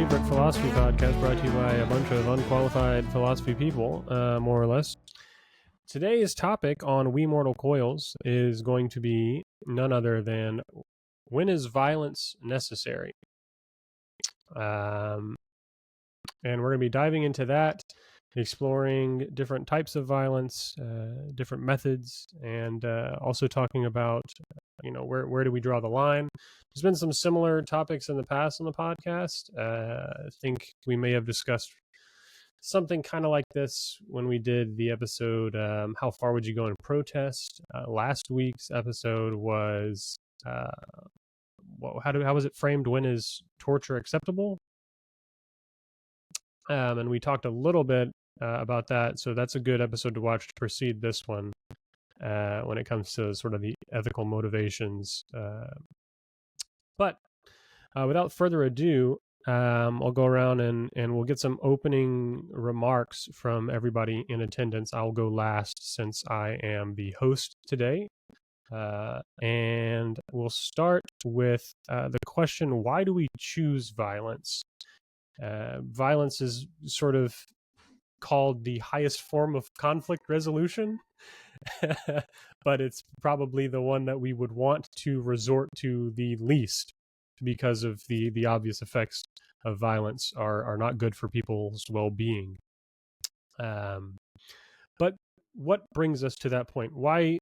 favorite philosophy podcast brought to you by a bunch of unqualified philosophy people, more or less. Today's topic on We Mortal Coils is going to be none other than when is violence necessary? And we're going to be diving into that, exploring different types of violence, different methods, and also talking about, where do we draw the line? There's been some similar topics in the past on the podcast. I think we may have discussed something kind of like this when we did the episode, How Far Would You Go in Protest? Last week's episode was, how was it framed? When is torture acceptable? And we talked a little bit about that, so that's a good episode to watch to precede this one when it comes to sort of the ethical motivations. But without further ado, I'll go around and we'll get some opening remarks from everybody in attendance. I'll go last since I am the host today. And we'll start with the question, why do we choose violence? Violence is sort of called the highest form of conflict resolution, but it's probably the one that we would want to resort to the least because of the obvious effects of violence are not good for people's well-being. But what brings us to that point? Why,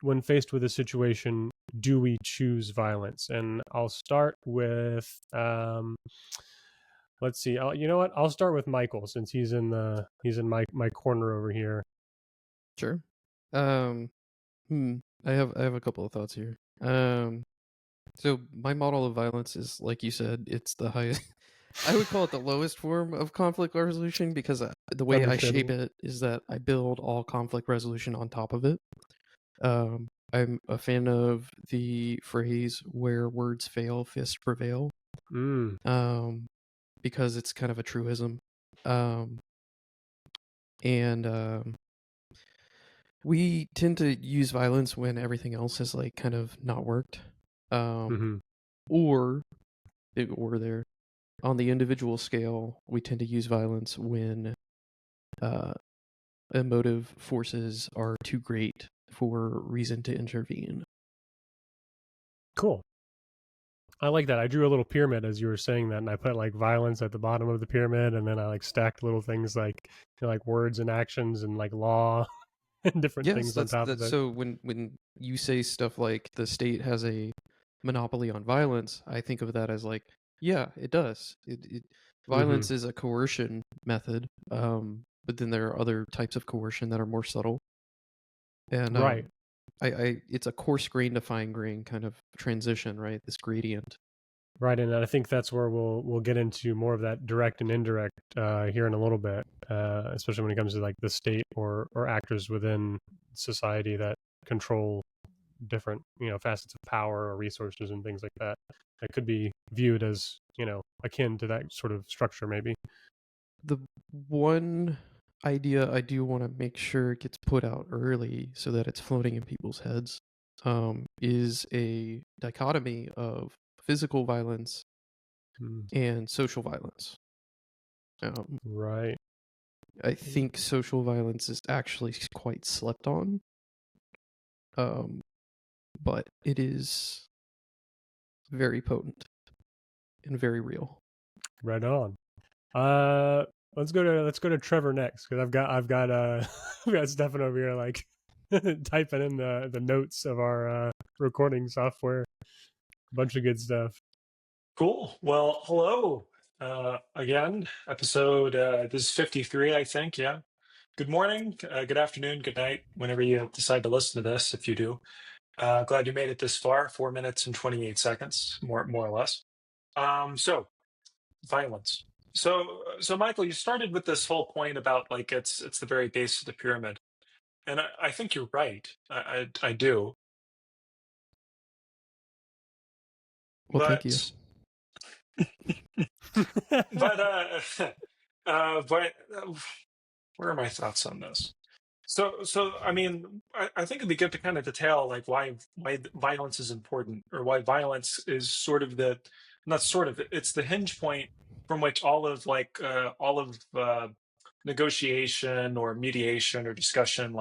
when faced with a situation, do we choose violence? And I'll start with let's see. You know what? I'll start with Michael since he's in my corner over here. Sure. I have a couple of thoughts here. So my model of violence is, like you said, it's the highest. I would call it the lowest form of conflict resolution because the way I shape it is that I build all conflict resolution on top of it. I'm a fan of the phrase "where words fail, fists prevail." Because it's kind of a truism. We tend to use violence when everything else has like kind of not worked. Or there. On the individual scale, we tend to use violence when emotive forces are too great for reason to intervene. Cool. I like that. I drew a little pyramid as you were saying that, and I put like violence at the bottom of the pyramid, and then I like stacked little things like like words and actions and like law and different things on top of it. So when you say stuff like the state has a monopoly on violence, I think of that as like, yeah, it does. Violence is a coercion method, but then there are other types of coercion that are more subtle. And right. It's a coarse grain to fine grain kind of transition, right? This gradient. Right, and I think that's where we'll get into more of that direct and indirect here in a little bit, especially when it comes to like the state or actors within society that control different facets of power or resources and things like that. That could be viewed as akin to that sort of structure, maybe. The one idea I do want to make sure gets put out early so that it's floating in people's heads is a dichotomy of physical violence and social violence. Right. I think social violence is actually quite slept on, but it is very potent and very real. Right on. Let's go to Trevor next because I've got Stefan over here like typing in the notes of our recording software. A bunch of good stuff. Cool. Well, hello again. Episode this is 53, I think. Yeah. Good morning, good afternoon, good night, whenever you decide to listen to this. If you do, glad you made it this far. 4 minutes and 28 seconds, more or less. So violence. So Michael, you started with this whole point about like it's the very base of the pyramid, and I think you're right. I do. Well, thank you. But where are my thoughts on this? So I mean, I think it'd be good to kind of detail like why violence is important, or why violence is sort of not sort of, it's the hinge point from which all of negotiation or mediation or discussion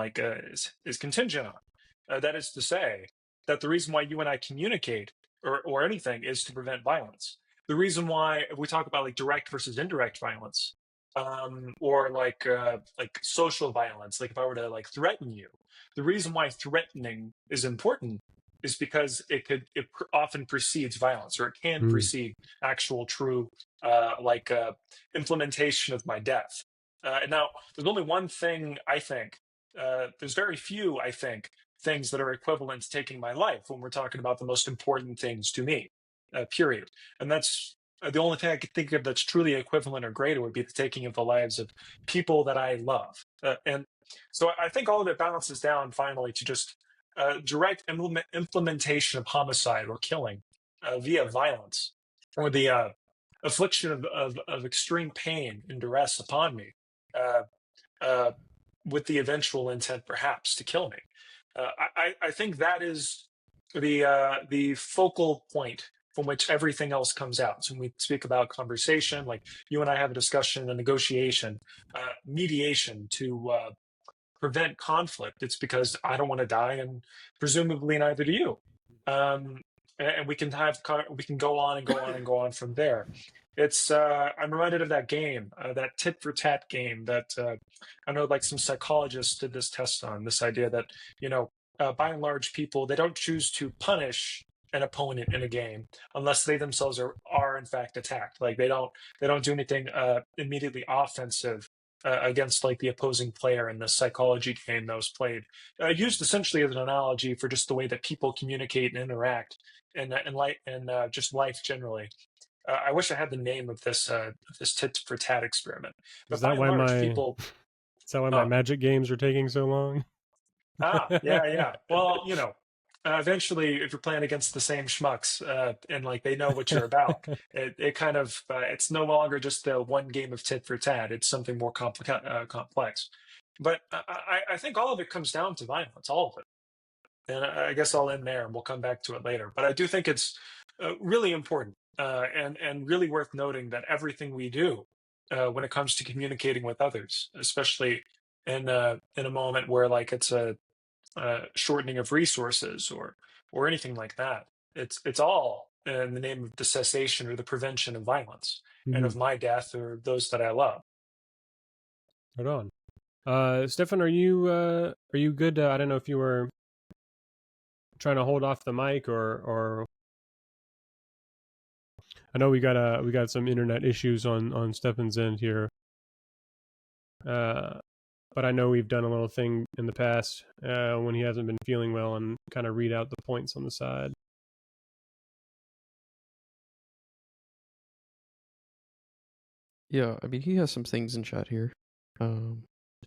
is contingent on. That is to say, that the reason why you and I communicate or anything is to prevent violence. The reason why, if we talk about like direct versus indirect violence, or like social violence, like if I were to like threaten you, the reason why threatening is important is because often precedes violence, or it can Mm. precede actual true implementation of my death. And now there's only one thing I think. There's very few, I think, things that are equivalent to taking my life when we're talking about the most important things to me. Period. And that's the only thing I could think of that's truly equivalent or greater would be the taking of the lives of people that I love. And so I think all of it balances down finally to just direct implementation of homicide or killing via violence, or the affliction of extreme pain and duress upon me, uh, uh, with the eventual intent perhaps to kill me. I think that is the focal point from which everything else comes out. So when we speak about conversation, like you and I have a discussion, a negotiation, mediation to prevent conflict, it's because I don't want to die, and presumably neither do you. And we can we can go on and go on and go on from there. It's I'm reminded of that game, that tit for tat game that I know like some psychologists did this test on, this idea that by and large people, they don't choose to punish an opponent in a game unless they themselves are in fact attacked. Like they don't do anything immediately offensive against like the opposing player in the psychology game that was played, used essentially as an analogy for just the way that people communicate and interact and just life generally. I wish I had the name of this tit for tat experiment, Is but by that and why large, my people. is that why my Uh, Magic games are taking so long? yeah, yeah. Well, eventually, if you're playing against the same schmucks, and like they know what you're about, it kind of it's no longer just the one game of tit for tat. It's something more complex. But I think all of it comes down to violence, all of it. And I guess I'll end there, and we'll come back to it later. But I do think it's really important, and really worth noting that everything we do when it comes to communicating with others, especially in a moment where like it's a shortening of resources or anything like that. It's all in the name of the cessation or the prevention of violence and Mhm. of my death or those that I love. Right on. Stefan, are you good? I don't know if you were trying to hold off the mic or I know we got some internet issues on Stefan's end here. But I know we've done a little thing in the past when he hasn't been feeling well and kind of read out the points on the side. Yeah, I mean, he has some things in chat here.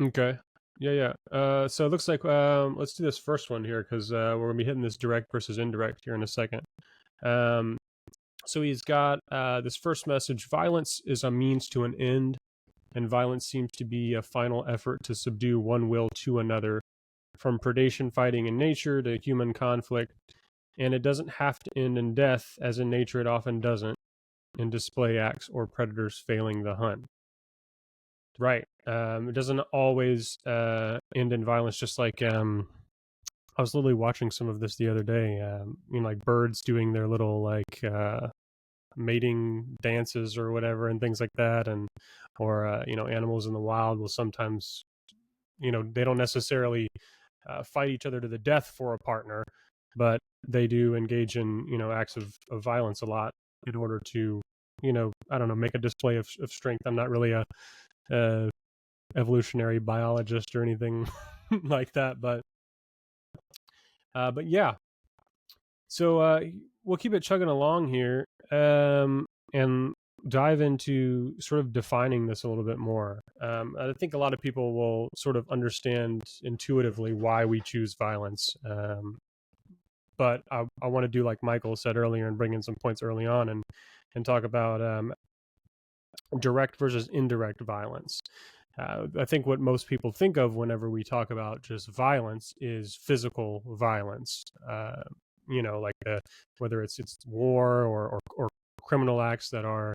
Okay. Yeah, yeah. So it looks like let's do this first one here because we're gonna be hitting this direct versus indirect here in a second. Um, so he's got this first message: violence is a means to an end, and violence seems to be a final effort to subdue one will to another, from predation fighting in nature to human conflict. And it doesn't have to end in death, as in nature it often doesn't, in display acts or predators failing the hunt. Right. It doesn't always end in violence, just like I was literally watching some of this the other day. Like birds doing their little like mating dances or whatever and things like that, and or animals in the wild will sometimes they don't necessarily fight each other to the death for a partner, but they do engage in acts of violence a lot in order to I don't know, make a display of strength. I'm not really a evolutionary biologist or anything like that, but yeah. So we'll keep it chugging along here, and dive into sort of defining this a little bit more. I think a lot of people will sort of understand intuitively why we choose violence. But I want to do like Michael said earlier and bring in some points early on and talk about direct versus indirect violence. I think what most people think of whenever we talk about just violence is physical violence. Like whether it's war or criminal acts that are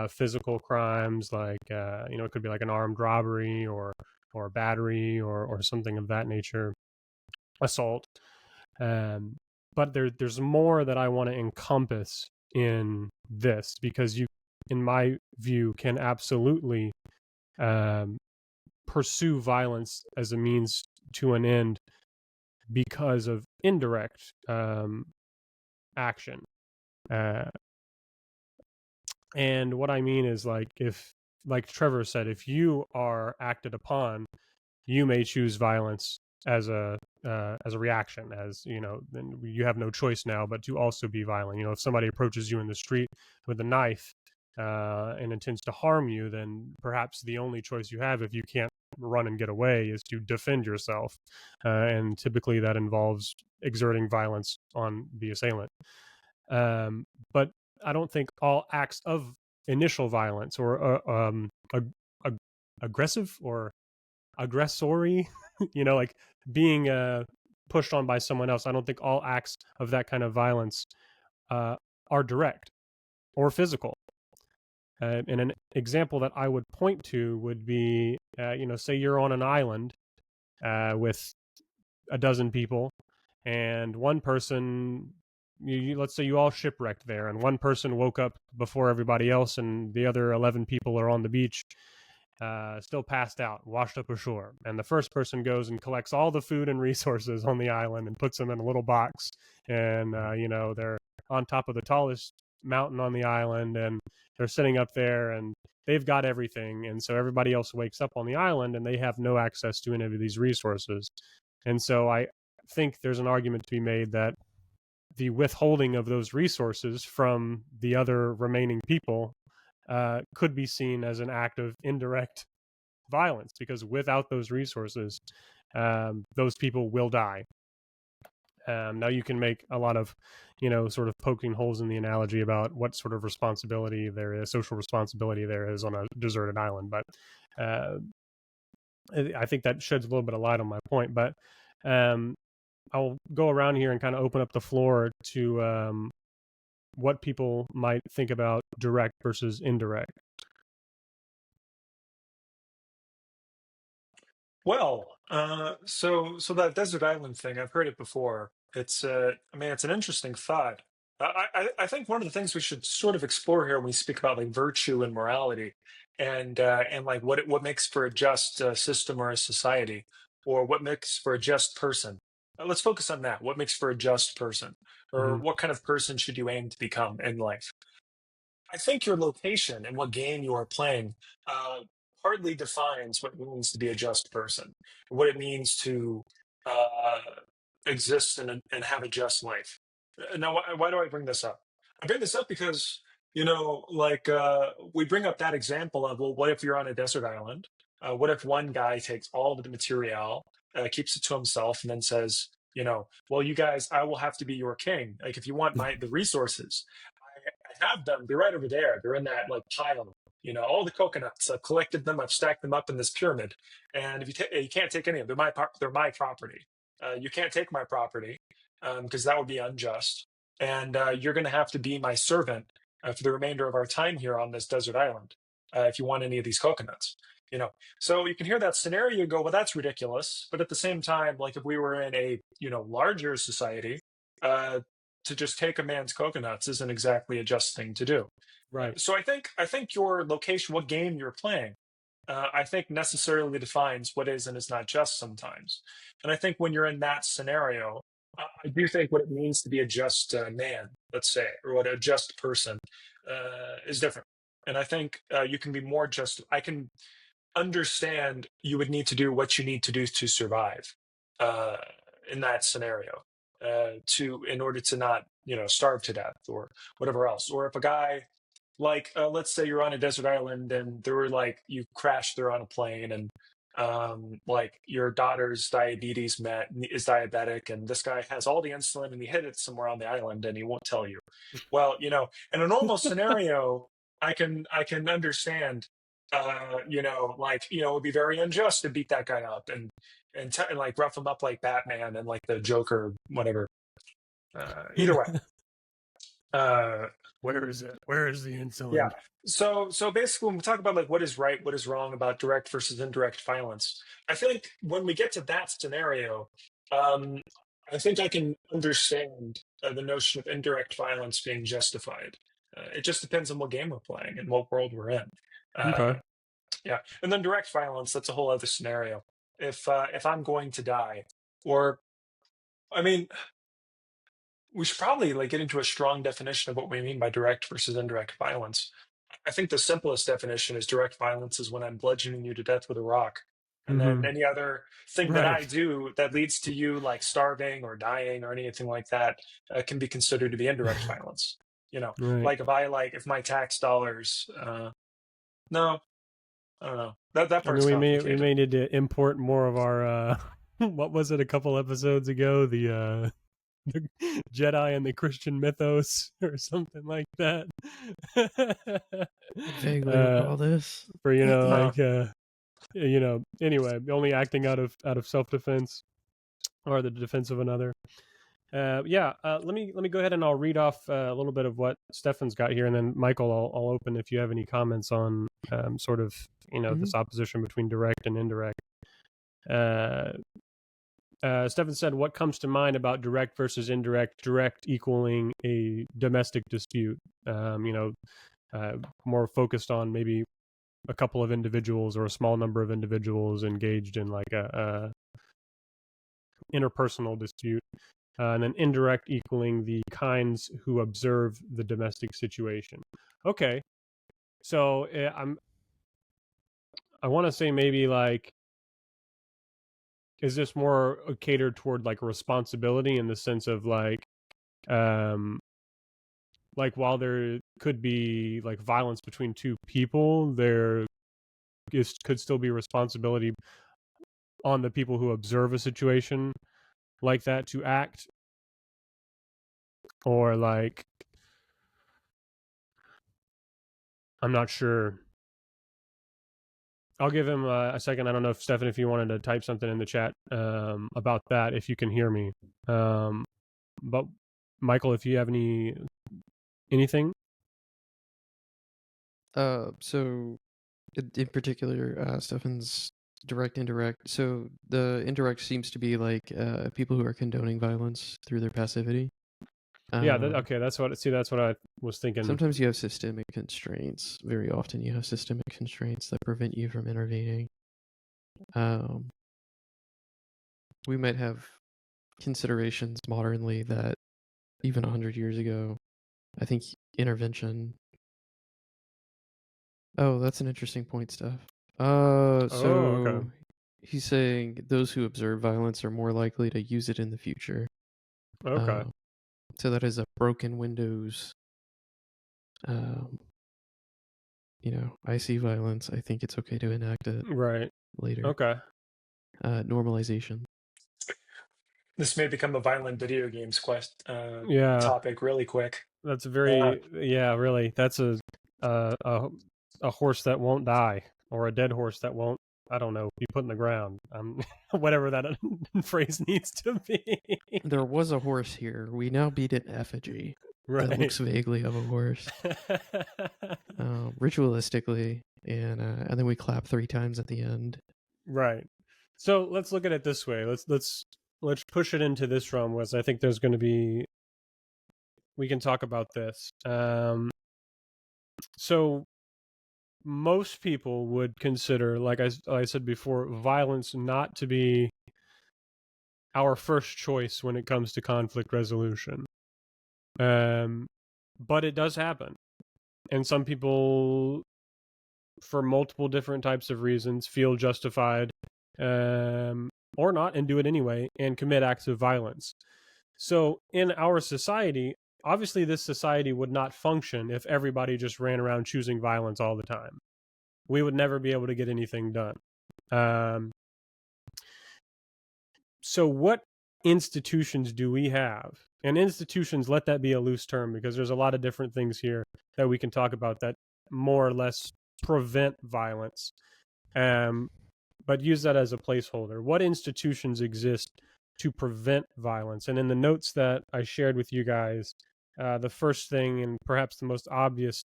physical crimes, like it could be like an armed robbery or battery or something of that nature, assault. Um, but there's more that I want to encompass in this, because you, in my view, can absolutely um, pursue violence as a means to an end because of indirect action. And what I mean is, like, if, like Trevor said, if you are acted upon, you may choose violence as a reaction, as then you have no choice now but to also be violent. If somebody approaches you in the street with a knife and intends to harm you, then perhaps the only choice you have, if you can't run and get away, is to defend yourself, and typically that involves exerting violence on the assailant. But I don't think all acts of initial violence, or aggressive or aggressory, like being pushed on by someone else, I don't think all acts of that kind of violence are direct or physical. And an example that I would point to would be, say you're on an island with a dozen people, and one person, let's say you all shipwrecked there, and one person woke up before everybody else, and the other 11 people are on the beach, still passed out, washed up ashore. And the first person goes and collects all the food and resources on the island and puts them in a little box. And, they're on top of the tallest mountain on the island, and they're sitting up there, and they've got everything. And so everybody else wakes up on the island and they have no access to any of these resources. And so I think there's an argument to be made that the withholding of those resources from the other remaining people could be seen as an act of indirect violence, because without those resources, those people will die. Now you can make a lot of, sort of poking holes in the analogy about what sort of responsibility there is, social responsibility there is on a deserted island. But I think that sheds a little bit of light on my point. But I'll go around here and kind of open up the floor to what people might think about direct versus indirect. Well, so that desert island thing, I've heard it before. I mean, it's an interesting thought. I think one of the things we should sort of explore here when we speak about like virtue and morality, and like what makes for a just system or a society, or what makes for a just person. Let's focus on that. What makes for a just person, or Mm-hmm. what kind of person should you aim to become in life? I think your location and what game you are playing uh, hardly defines what it means to be a just person, what it means to uh, exist and have a just life. Now, why do I bring this up? I bring this up because, we bring up that example of, well, what if you're on a desert island? What if one guy takes all of the material, keeps it to himself, and then says, well, you guys, I will have to be your king. Like, if you want the resources, I have them. They're right over there. They're in that like pile. All the coconuts. I've collected them. I've stacked them up in this pyramid. And if you can't take any of them. They're my property. You can't take my property because that would be unjust. And you're going to have to be my servant for the remainder of our time here on this desert island. If you want any of these coconuts. So you can hear that scenario and go, well, that's ridiculous. But at the same time, like if we were in a larger society, uh, to just take a man's coconuts isn't exactly a just thing to do. Right. So I think your location, what game you're playing, I think necessarily defines what is and is not just sometimes. And I think when you're in that scenario, I do think what it means to be a just man, let's say, or what a just person is different. And I think you can be more just. I can understand you would need to do what you need to do to survive uh, in that scenario, to in order to not starve to death or whatever else. Or if a guy like let's say you're on a desert island and there were like you crashed there on a plane, and like your daughter's diabetes met is diabetic, and this guy has all the insulin and he hid it somewhere on the island and he won't tell you. Well, in a normal scenario, I can understand it would be very unjust to beat that guy up and like rough him up like Batman and like the Joker, whatever. Either way, uh, Where is it? Where is the insulin? Yeah. So basically, when we talk about like what is right, what is wrong about direct versus indirect violence, I feel like when we get to that scenario, um, I think I can understand the notion of indirect violence being justified. It just depends on what game we're playing and what world we're in. Okay. Yeah, and then direct violence, that's a whole other scenario. If I'm going to die, or I mean, we should probably like get into a strong definition of what we mean by direct versus indirect violence. I think the simplest definition is direct violence is when I'm bludgeoning you to death with a rock. And then Mm-hmm. any other thing that I Right. do that leads to you like starving or dying or anything like that can be considered to be indirect violence. You know, Right. like if my tax dollars, no, I don't know. That I part's mean, we complicated. may need to import more of our what was it a couple episodes ago? The Jedi and the Christian mythos or something like that. I vaguely recall this. For Huh. anyway, only acting out of self-defense or the defense of another. Let me go ahead and I'll read off a little bit of what Stefan's got here, and then Michael, I'll open if you have any comments on sort of this opposition between direct and indirect. Stefan said, "What comes to mind about direct versus indirect? Direct equaling a domestic dispute. More focused on maybe a couple of individuals or a small number of individuals engaged in like a interpersonal dispute." And then indirect equaling the kinds who observe the domestic situation. Okay, so I want to say maybe like, is this more catered toward like responsibility in the sense of like while there could be like violence between two people, there could still be responsibility on the people who observe a situation like that to act, or like, I'm not sure. I'll give him a second. I don't know if Stefan, if you wanted to type something in the chat about that, if you can hear me. But Michael, if you have anything. So in particular, Stefan's direct, indirect. So the indirect seems to be like people who are condoning violence through their passivity. Okay, that's what I was thinking. Sometimes you have systemic constraints. Very often you have systemic constraints that prevent you from intervening. We might have considerations modernly that even 100 years ago, I think intervention. Oh, that's an interesting point, Steph. Okay. He's saying those who observe violence are more likely to use it in the future. Okay. So that is a broken windows. I see violence. I think it's okay to enact it Right. later. Okay. Normalization. This may become a violent video games topic really quick. That's really. That's a horse that won't die, or a dead horse that won't, I don't know, be put in the ground. Whatever that phrase needs to be. There was a horse here. We now beat an effigy that looks vaguely of a horse, ritualistically, and then we clap 3 times at the end. Right. So let's look at it this way. Let's push it into this realm, because I think there's going to be. We can talk about this. So most people would consider, like I said before, violence not to be our first choice when it comes to conflict resolution. But it does happen. And some people, for multiple different types of reasons, feel justified or not, and do it anyway, and commit acts of violence. So in our society, obviously this society would not function if everybody just ran around choosing violence all the time. We would never be able to get anything done. So what institutions do we have? And institutions, let that be a loose term, because there's a lot of different things here that we can talk about that more or less prevent violence. But use that as a placeholder. What institutions exist to prevent violence? And in the notes that I shared with you guys, the first thing and perhaps the most obvious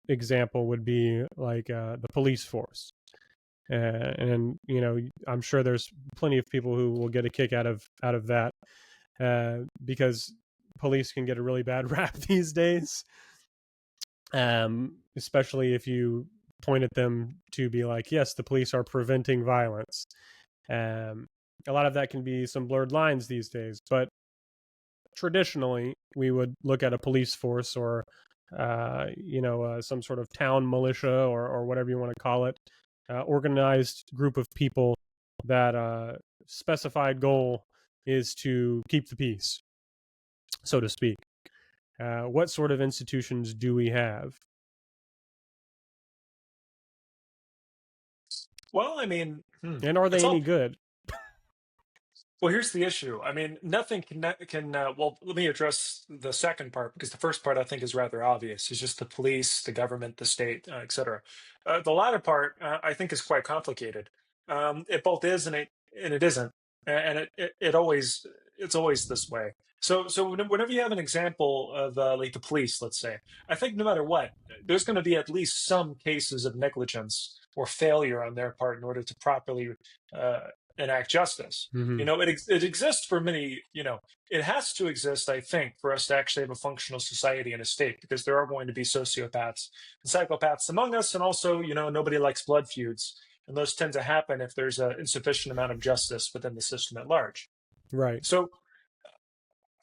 example would be like the police force. And I'm sure there's plenty of people who will get a kick out of that because police can get a really bad rap these days, especially if you point at them to be like, yes, the police are preventing violence. A lot of that can be some blurred lines these days, but traditionally we would look at a police force or some sort of town militia or whatever you want to call it, organized group of people that specified goal is to keep the peace, so to speak. What sort of institutions do we have? Well, I mean, And are it's they any all good? well. Here's the issue. I mean, nothing can. Well, let me address the second part because the first part I think is rather obvious. It's just the police, the government, the state, etc. The latter part I think is quite complicated. It both is and it isn't, and it always it's always this way. So whenever you have an example of like the police, let's say, I think no matter what, there's going to be at least some cases of negligence or failure on their part in order to properly uh, enact justice. Mm-hmm. It exists for many. It has to exist, I think, for us to actually have a functional society and a state, because there are going to be sociopaths and psychopaths among us, and also, nobody likes blood feuds, and those tend to happen if there's an insufficient amount of justice within the system at large. Right. So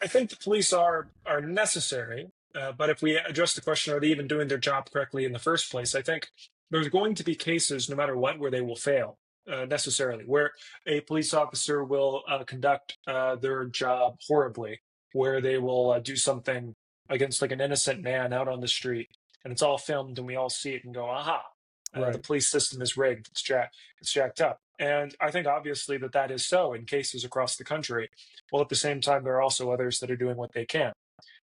I think the police are necessary, but if we address the question, are they even doing their job correctly in the first place? I think there's going to be cases, no matter what, where they will fail necessarily, where a police officer will conduct their job horribly, where they will do something against like an innocent man out on the street, and it's all filmed, and we all see it and go, "Aha! The Right. police system is rigged. It's jacked up." And I think obviously that is so in cases across the country. Well, at the same time, there are also others that are doing what they can,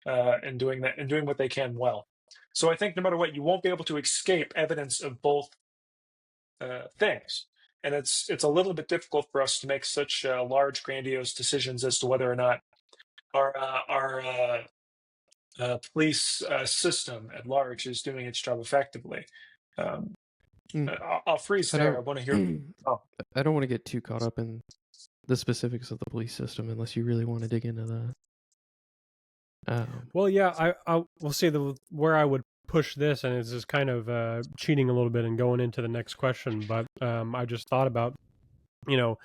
and doing what they can well. So I think no matter what, you won't be able to escape evidence of both things, and it's a little bit difficult for us to make such large, grandiose decisions as to whether or not our police system at large is doing its job effectively. Um, Hmm. I'll freeze I there. I don't. want to hear. Oh, I don't want to get too caught up in the specifics of the police system unless you really want to dig into that. Well, yeah, I will say where I would push this, and this is kind of cheating a little bit and going into the next question, but I just thought about, you know,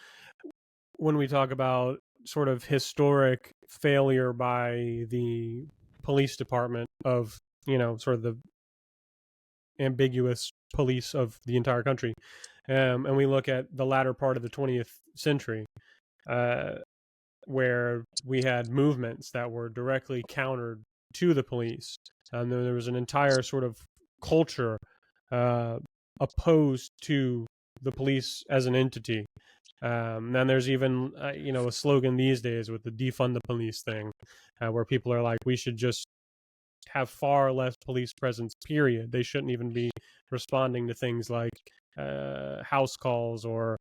when we talk about sort of historic failure by the police department of, sort of the ambiguous police of the entire country, and we look at the latter part of the 20th century, uh, where we had movements that were directly countered to the police. And then there was an entire sort of culture uh, opposed to the police as an entity. And there's even, a slogan these days with the defund the police thing, where people are like, we should just have far less police presence, period. They shouldn't even be responding to things like house calls or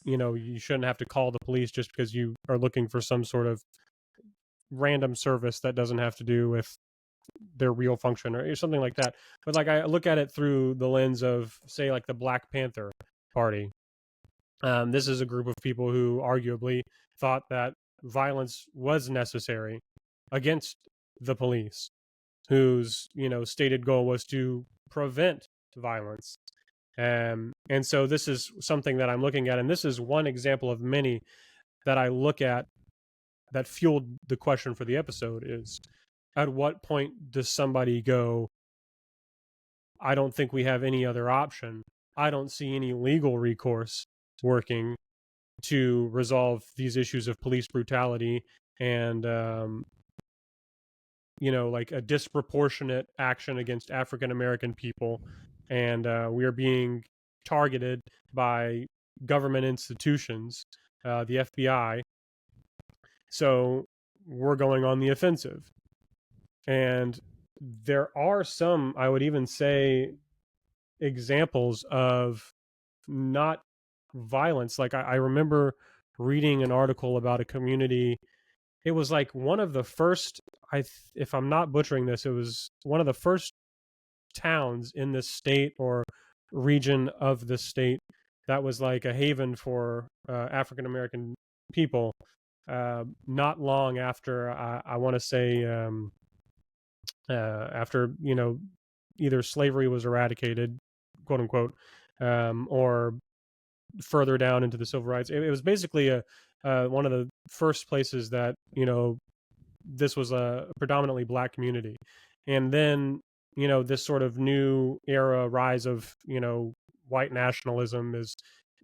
you shouldn't have to call the police just because you are looking for some sort of random service that doesn't have to do with their real function or something like that. But like I look at it through the lens of, say, like the Black Panther Party. This is a group of people who arguably thought that violence was necessary against the police, whose stated goal was to prevent violence. And so this is something that I'm looking at, and this is one example of many that I look at that fueled the question for the episode: is at what point does somebody go, I don't think we have any other option. I don't see any legal recourse working to resolve these issues of police brutality and like a disproportionate action against African American people, and we are being targeted by government institutions, the FBI. So we're going on the offensive, and there are some, I would even say, examples of not violence. Like I remember reading an article about a community it was like one of the first, if I'm not butchering this, it was one of the first towns in this state or region of the state that was like a haven for African American people. Not long after, I want to say, after either slavery was eradicated, quote unquote, or further down into the civil rights. It was basically one of the first places that this was a predominantly black community, and then this sort of new era rise of white nationalism is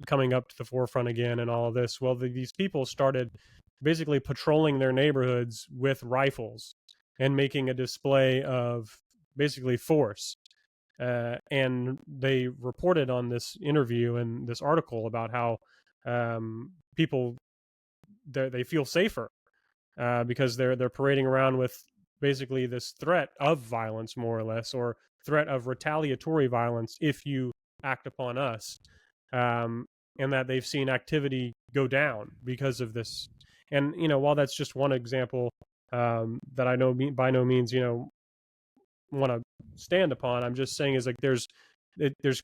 coming up to the forefront again, and all of this. Well, these people started basically patrolling their neighborhoods with rifles and making a display of basically force. And they reported on this interview and this article about how people they feel safer because they're parading around with basically this threat of violence, more or less, or threat of retaliatory violence if you act upon us, and that they've seen activity go down because of this. And while that's just one example that I know by no means want to stand upon, I'm just saying is like there's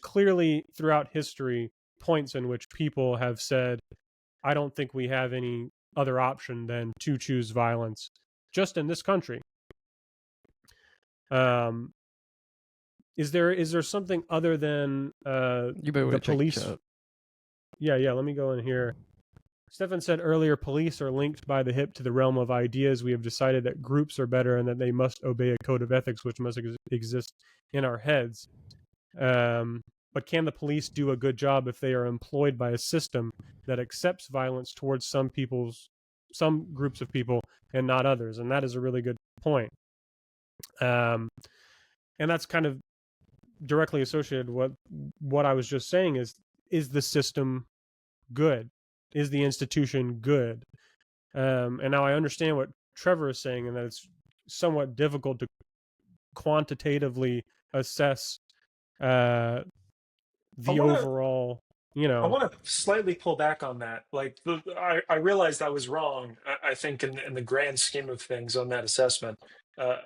clearly throughout history points in which people have said, I don't think we have any other option than to choose violence, just in this country. Is there something other than You better the check police? chat. Yeah. Let me go in here. Stefan said earlier, police are linked by the hip to the realm of ideas. We have decided that groups are better and that they must obey a code of ethics which must exist in our heads. But can the police do a good job if they are employed by a system that accepts violence towards some groups of people and not others? And that is a really good point. And that's kind of directly associated with what I was just saying is the system good? Is the institution good? And now I understand what Trevor is saying, and that it's somewhat difficult to quantitatively assess the overall. I want to slightly pull back on that. Like, I realized I was wrong. I think in the grand scheme of things on that assessment, I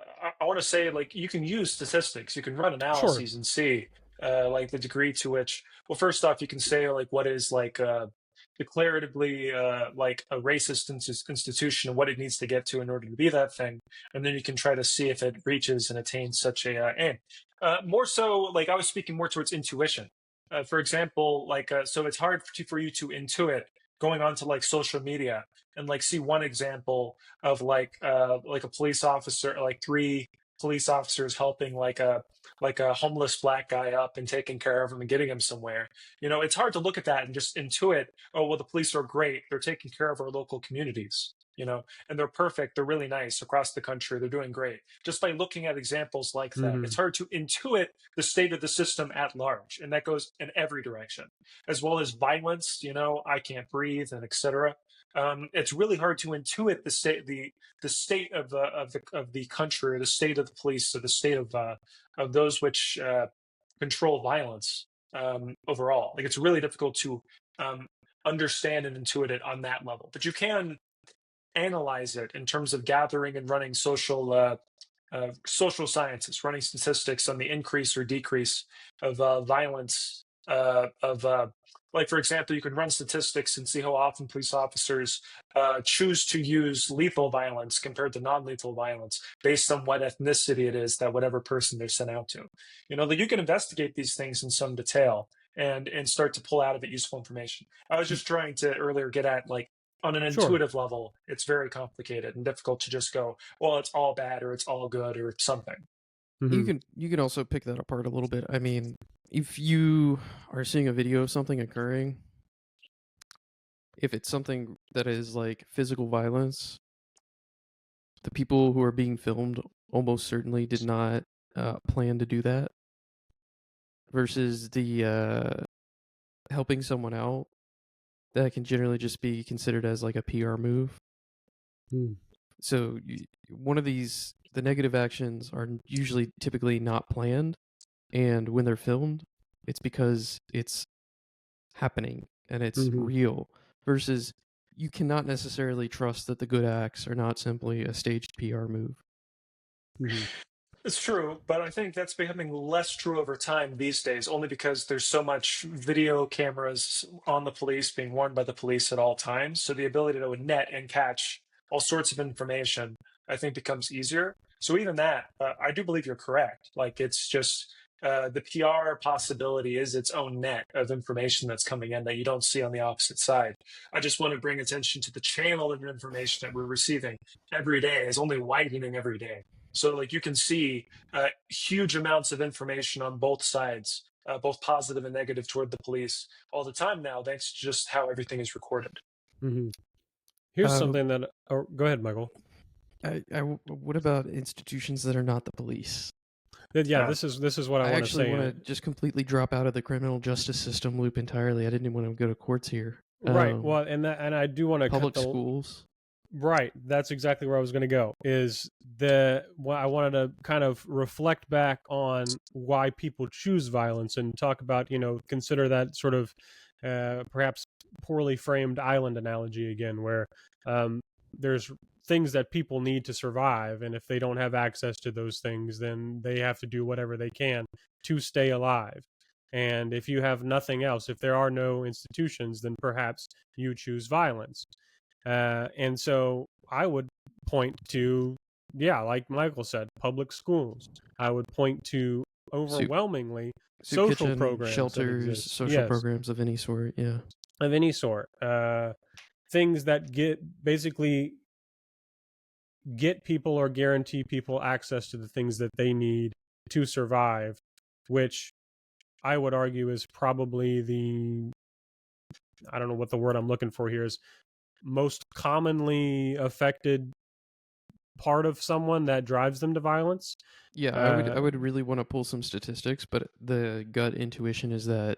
want to say like you can use statistics, you can run Sure. analyses and see like the degree to which. Well, first off, you can say like what is like declaratively like a racist institution and what it needs to get to in order to be that thing, and then you can try to see if it reaches and attains such a aim. More so, like I was speaking more towards intuition. For example, like so it's hard for you to intuit going onto like social media and like see one example of like a police officer, like three police officers helping like a homeless black guy up and taking care of him and getting him somewhere. It's hard to look at that and just intuit, oh well, the police are great, they're taking care of our local communities, and they're perfect, they're really nice across the country, they're doing great. Just by looking at examples like that, it's hard to intuit the state of the system at large, and that goes in every direction, as well as violence, I can't breathe, and etc. It's really hard to intuit the state of the country, or the state of the police, or the state of those which control violence overall. Like it's really difficult to understand and intuit it on that level, but you can analyze it in terms of gathering and running social sciences, running statistics on the increase or decrease of violence. Like, for example, you can run statistics and see how often police officers choose to use lethal violence compared to non-lethal violence based on what ethnicity it is that whatever person they're sent out to. That you can investigate these things in some detail and start to pull out of it useful information. I was just trying to earlier get at like, on an intuitive level, it's very complicated and difficult to just go, well, it's all bad or it's all good or something. You can also pick that apart a little bit. I mean, if you are seeing a video of something occurring, if it's something that is like physical violence, the people who are being filmed almost certainly did not plan to do that. Versus the helping someone out, that can generally just be considered as like a PR move. So one of these, the negative actions are usually typically not planned, and when they're filmed, it's because it's happening and it's real. Versus you cannot necessarily trust that the good acts are not simply a staged PR move. Mhm. It's true, but I think that's becoming less true over time these days, only because there's so much video cameras on the police being worn by the police at all times. So the ability to net and catch all sorts of information, I think, becomes easier. So even that, I do believe you're correct. Like it's just the PR possibility is its own net of information that's coming in that you don't see on the opposite side. I just want to bring attention to the channel of information that we're receiving every day is only widening every day. So, like you can see huge amounts of information on both sides, both positive and negative toward the police all the time now, thanks to just how everything is recorded. Mhm. Here's Uh, something that. Oh, go ahead, Michael. what about institutions that are not the police? Yeah, Uh, this is what I I want to actually say. want to just completely drop out of the criminal justice system loop entirely. I didn't even want to go to courts here. Right. Well, and I do want to cut Public the schools. right. That's exactly where I was going to go. Is I wanted to kind of reflect back on why people choose violence and talk about consider that sort of perhaps poorly framed island analogy again, where there's things that people need to survive, and if they don't have access to those things, then they have to do whatever they can to stay alive. And if you have nothing else, if there are no institutions, then perhaps you choose violence. And so I would point to, yeah, like Michael said, public schools. I would point to Soup, overwhelmingly soup social kitchen, programs that shelters, exist. social Yes, programs of any sort. Yeah. of any sort. Things that basically get people or guarantee people access to the things that they need to survive, which I would argue is probably I don't know what the word I'm looking for here is, most commonly affected part of someone that drives them to violence. Yeah, I would really want to pull some statistics, but the gut intuition is that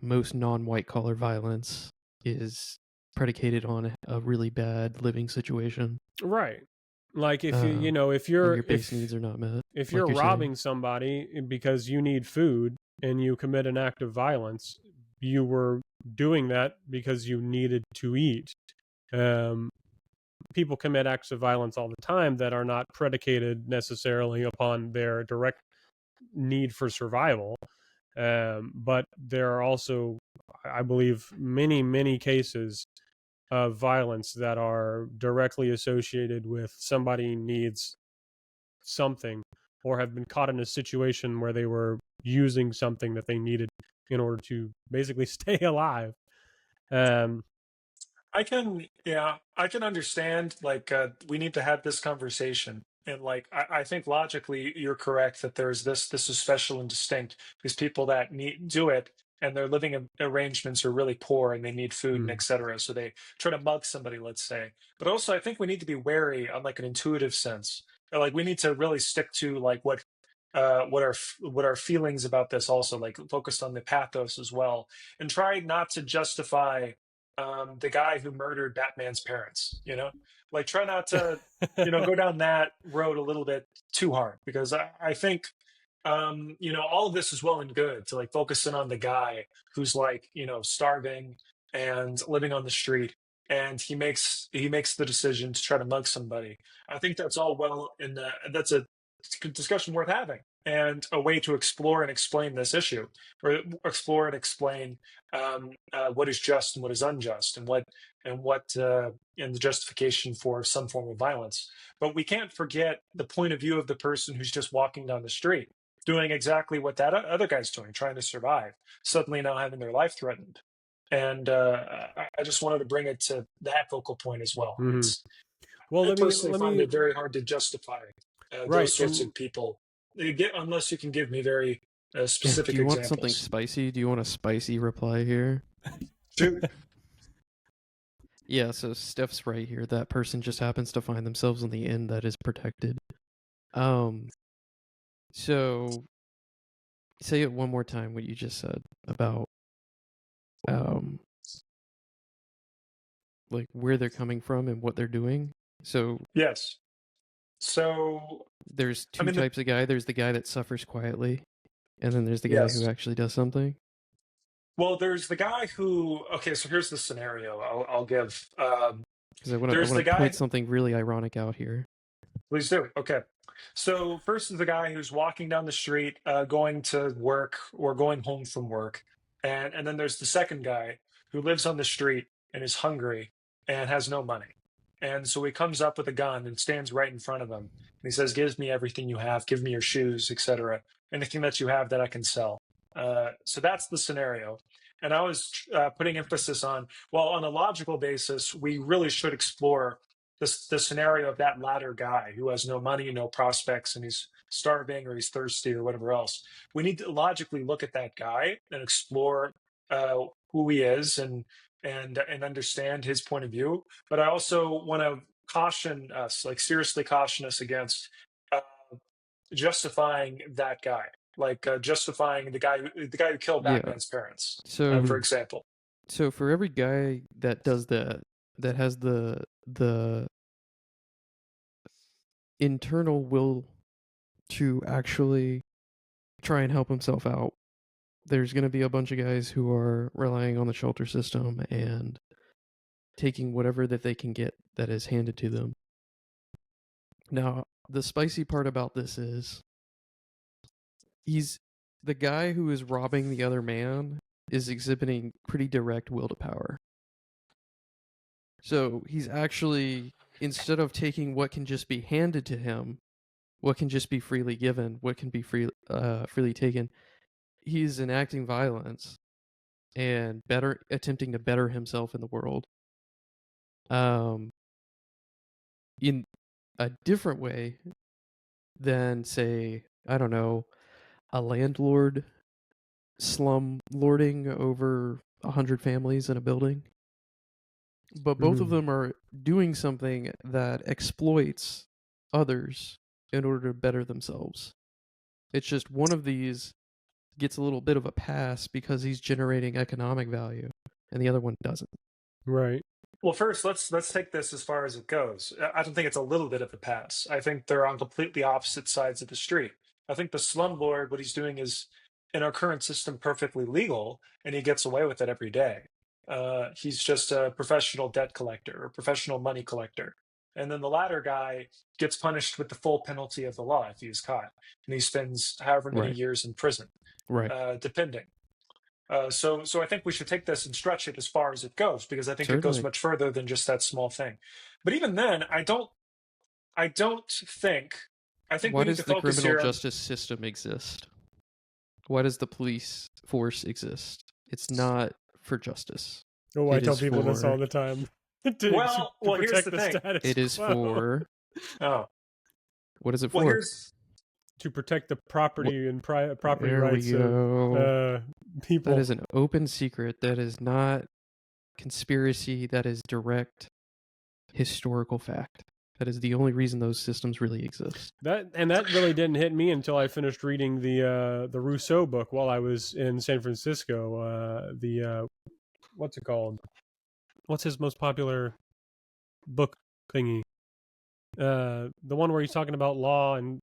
most non-white collar violence is predicated on a really bad living situation. Right. Like if Where your base needs are not met, if like you're you're robbing saying. somebody because you need food and you commit an act of violence, you were doing that because you needed to eat. Um, People commit acts of violence all the time that are not predicated necessarily upon their direct need for survival. But there are also, I believe, many cases of violence that are directly associated with somebody needs something or have been caught in a situation where they were using something that they needed in order to basically stay alive. Um, I can understand. Like, we need to have this conversation, and like, I think logically you're correct that there's this is special and distinct because people that need do it and their living arrangements are really poor and they need food and mm, etc. So they try to mug somebody, let's say. But also, I think we need to be wary on like an intuitive sense. Like, we need to really stick to like what our feelings about this also like focused on the pathos as well, and try not to justify the guy who murdered Batman's parents. Like try not to, go down that road a little bit too hard because I think, all of this is well and good to like focus in on the guy who's like, starving and living on the street, and he makes the decision to try to mug somebody. I think that's all well, and that's a discussion worth having and a way to explore and explain this issue, or explore and explain what is just and what is unjust, and the justification for some form of violence. But we can't forget the point of view of the person who's just walking down the street, doing exactly what that other guy's doing, trying to survive, suddenly now having their life threatened. And I just wanted to bring it to that focal point as well. mhm. Well, I let me personally find it very hard to justify those right, sorts and of people. Unless you can give me very Do specific you want something examples. spicy? Do you want a spicy reply here? Shoot. Yeah, so Steph's right here. That person just happens to find themselves on the end that is protected. So say it one more time what you just said about um like where they're coming from and what they're doing. So Yes. So, there's I two mean, types of guy. There's the guy that suffers quietly, and then there's the guy who yes. actually does something. Well, there's the guy who. Okay, so here's the scenario I'll give. Because I want There's to the point guy. something really ironic out here. Please do. Okay. So first is the guy who's walking down the street, going to work or going home from work, and then there's the second guy who lives on the street and is hungry and has no money, and so he comes up with a gun and stands right in front of him, and he says, "Give me everything you have. Give me your shoes, etc. Anything that you have that I can sell." So that's the scenario. And I was putting emphasis on, well, on a logical basis, we really should explore the scenario of that latter guy who has no money, no prospects, and he's starving or he's thirsty or whatever else. We need to logically look at that guy and explore who he is and understand his point of view. But I also want to caution us, like seriously caution us against uh, justifying that guy, like justifying the guy who killed Yeah. Batman's parents, So for example. so for every guy that does that, that has the internal will to actually try and help himself out, there's going to be a bunch of guys who are relying on the shelter system and taking whatever that they can get that is handed to them. Now, the spicy part about this is he's the guy who is robbing the other man is exhibiting pretty direct will to power. So he's actually, instead of taking what can just be handed to him, what can just be freely given, what can be freely taken, he's enacting violence and attempting to better himself in the world. In a different way than, say, I don't know, a landlord slum lording over 100 families in a building. But both of them are doing something that exploits others in order to better themselves. It's just one of these gets a little bit of a pass because he's generating economic value, and the other one doesn't. Right. Well, first, let's take this as far as it goes. I don't think it's a little bit of a pass. I think they're on completely opposite sides of the street. I think the slumlord, what he's doing is, in our current system, perfectly legal, and he gets away with it every day. He's just a professional debt collector or professional money collector. And then the latter guy gets punished with the full penalty of the law if he is caught, and he spends however many Right. years in prison, Right. depending. So I think we should take this and stretch it as far as it goes, because I think it goes Certainly. much further than just that small thing. But even then, I think Why we need does to the focus criminal here on. justice system exist? Why does the police force exist? It's not for justice. Oh, I It tell is people this all for the time to Well, here's protect the the thing. status it is quo. for Oh, what is it well, for? here's To protect the property and property There we rights of go. people. That is an open secret. That is not conspiracy. That is direct historical fact. That is the only reason those systems really exist. That really didn't hit me until I finished reading the Rousseau book while I was in San Francisco. What's it called? What's his most popular book thingy? The one where he's talking about law and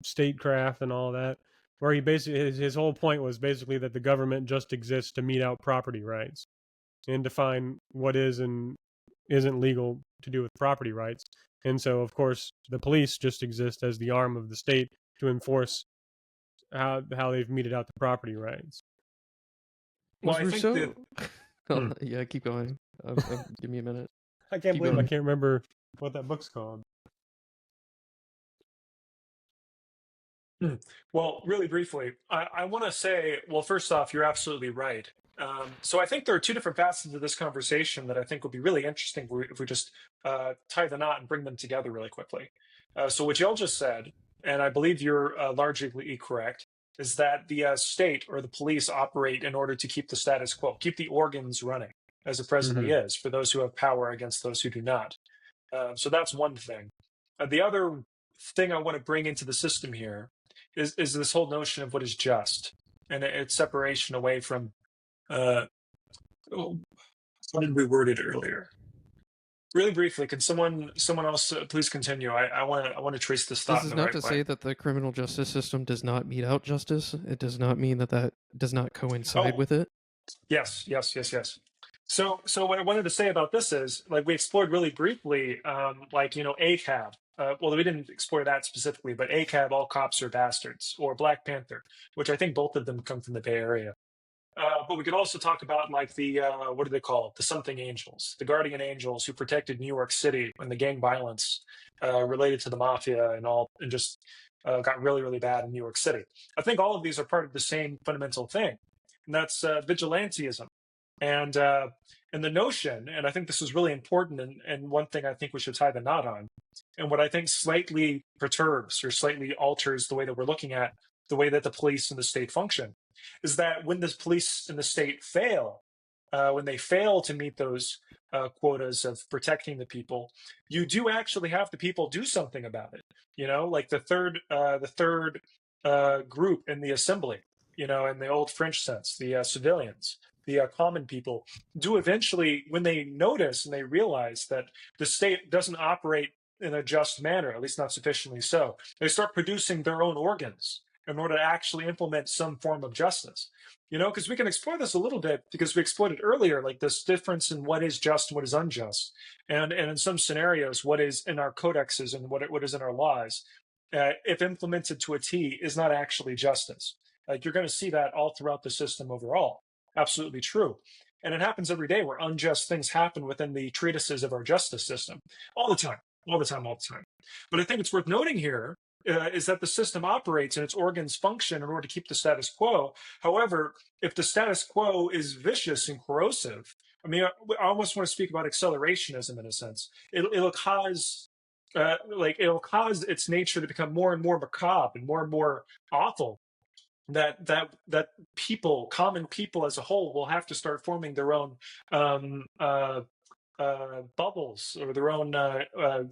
statecraft and all that. Where he basically his whole point was basically that the government just exists to mete out property rights and define what is and isn't legal to do with property rights. And so, of course, the police just exist as the arm of the state to enforce how they've meted out the property rights. well, Was I think that. Rousseau? Yeah, keep going. Give me a minute. I can't Keep believe I going. can't remember what that book's called. Well, really briefly, I want to say, well, first off, you're absolutely right. So I think there are two different facets of this conversation that I think would be really interesting if we just tie the knot and bring them together really quickly. So what y'all just said, and I believe you're largely correct, is that the state or the police operate in order to keep the status quo, keep the organs running, as it presently is, for those who have power against those who do not. So that's one thing. The other thing I want to bring into the system here is this whole notion of what is just and its separation away from how did we word it earlier? Really briefly, can someone else please continue? I want to trace this thought This in is the not right to way. say that the criminal justice system does not mete out justice. It does not mean that does not coincide Oh, with it. Yes. So what I wanted to say about this is, like, we explored really briefly, like, ACAB. Well, we didn't explore that specifically, but ACAB, All Cops Are Bastards, or Black Panther, which I think both of them come from the Bay Area. But we could also talk about, like, the what do they call it? The something angels, the guardian angels who protected New York City when the gang violence related to the mafia and just got really, really bad in New York City. I think all of these are part of the same fundamental thing, and that's vigilantism. And the notion, and I think this is really important, and one thing I think we should tie the knot on, and what I think slightly perturbs or slightly alters the way that we're looking at the way that the police and the state function, is that when the police and the state fail, when they fail to meet those quotas of protecting the people, you do actually have the people do something about it. Like the third group in the assembly. In the old French sense, the civilians, the common people, do eventually, when they notice and they realize that the state doesn't operate in a just manner, at least not sufficiently so, they start producing their own organs in order to actually implement some form of justice. Because we can explore this a little bit, because we explored it earlier, like this difference in what is just and what is unjust, and in some scenarios, what is in our codexes and what is in our laws, if implemented to a T, is not actually justice. Like, you're going to see that all throughout the system overall. Absolutely true. And it happens every day where unjust things happen within the treatises of our justice system, all the time, all the time, all the time. But I think it's worth noting here is that the system operates and its organs function in order to keep the status quo. However, if the status quo is vicious and corrosive, I mean, I almost want to speak about accelerationism in a sense. It'll cause, it'll cause its nature to become more and more macabre and more awful. That people, common people as a whole, will have to start forming their own bubbles, or their own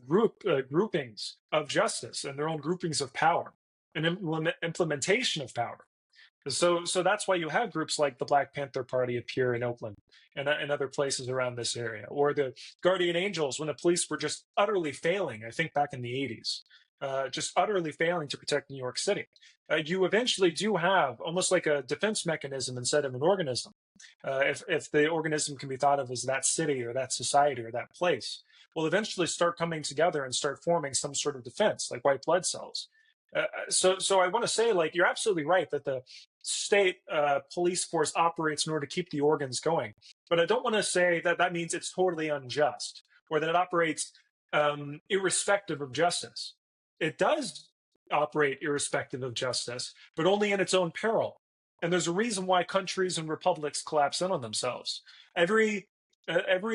groupings of justice, and their own groupings of power and implementation of power. So that's why you have groups like the Black Panther Party appear in Oakland and other places around this area, or the Guardian Angels when the police were just utterly failing. I think back in the 80s, just utterly failing to protect New York City. You eventually do have almost like a defense mechanism instead of an organism. If the organism can be thought of as that city or that society or that place, will eventually start coming together and start forming some sort of defense, like white blood cells. So I want to say, like, you're absolutely right that the state police force operates in order to keep the organs going. But I don't want to say that that means it's totally unjust, or that it operates irrespective of justice. It does operate irrespective of justice, but only in its own peril. And there's a reason why countries and republics collapse in on themselves. Every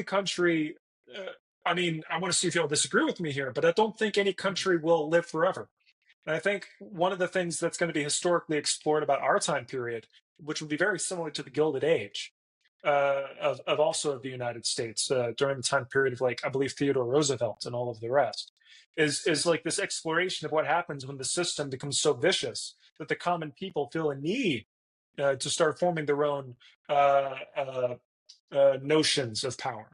country, I mean, I want to see if you'll disagree with me here, but I don't think any country will live forever. And I think one of the things that's going to be historically explored about our time period, which would be very similar to the Gilded Age of also of the United States during the time period of, like, I believe, Theodore Roosevelt and all of the rest, is like this exploration of what happens when the system becomes so vicious that the common people feel a need to start forming their own notions of power,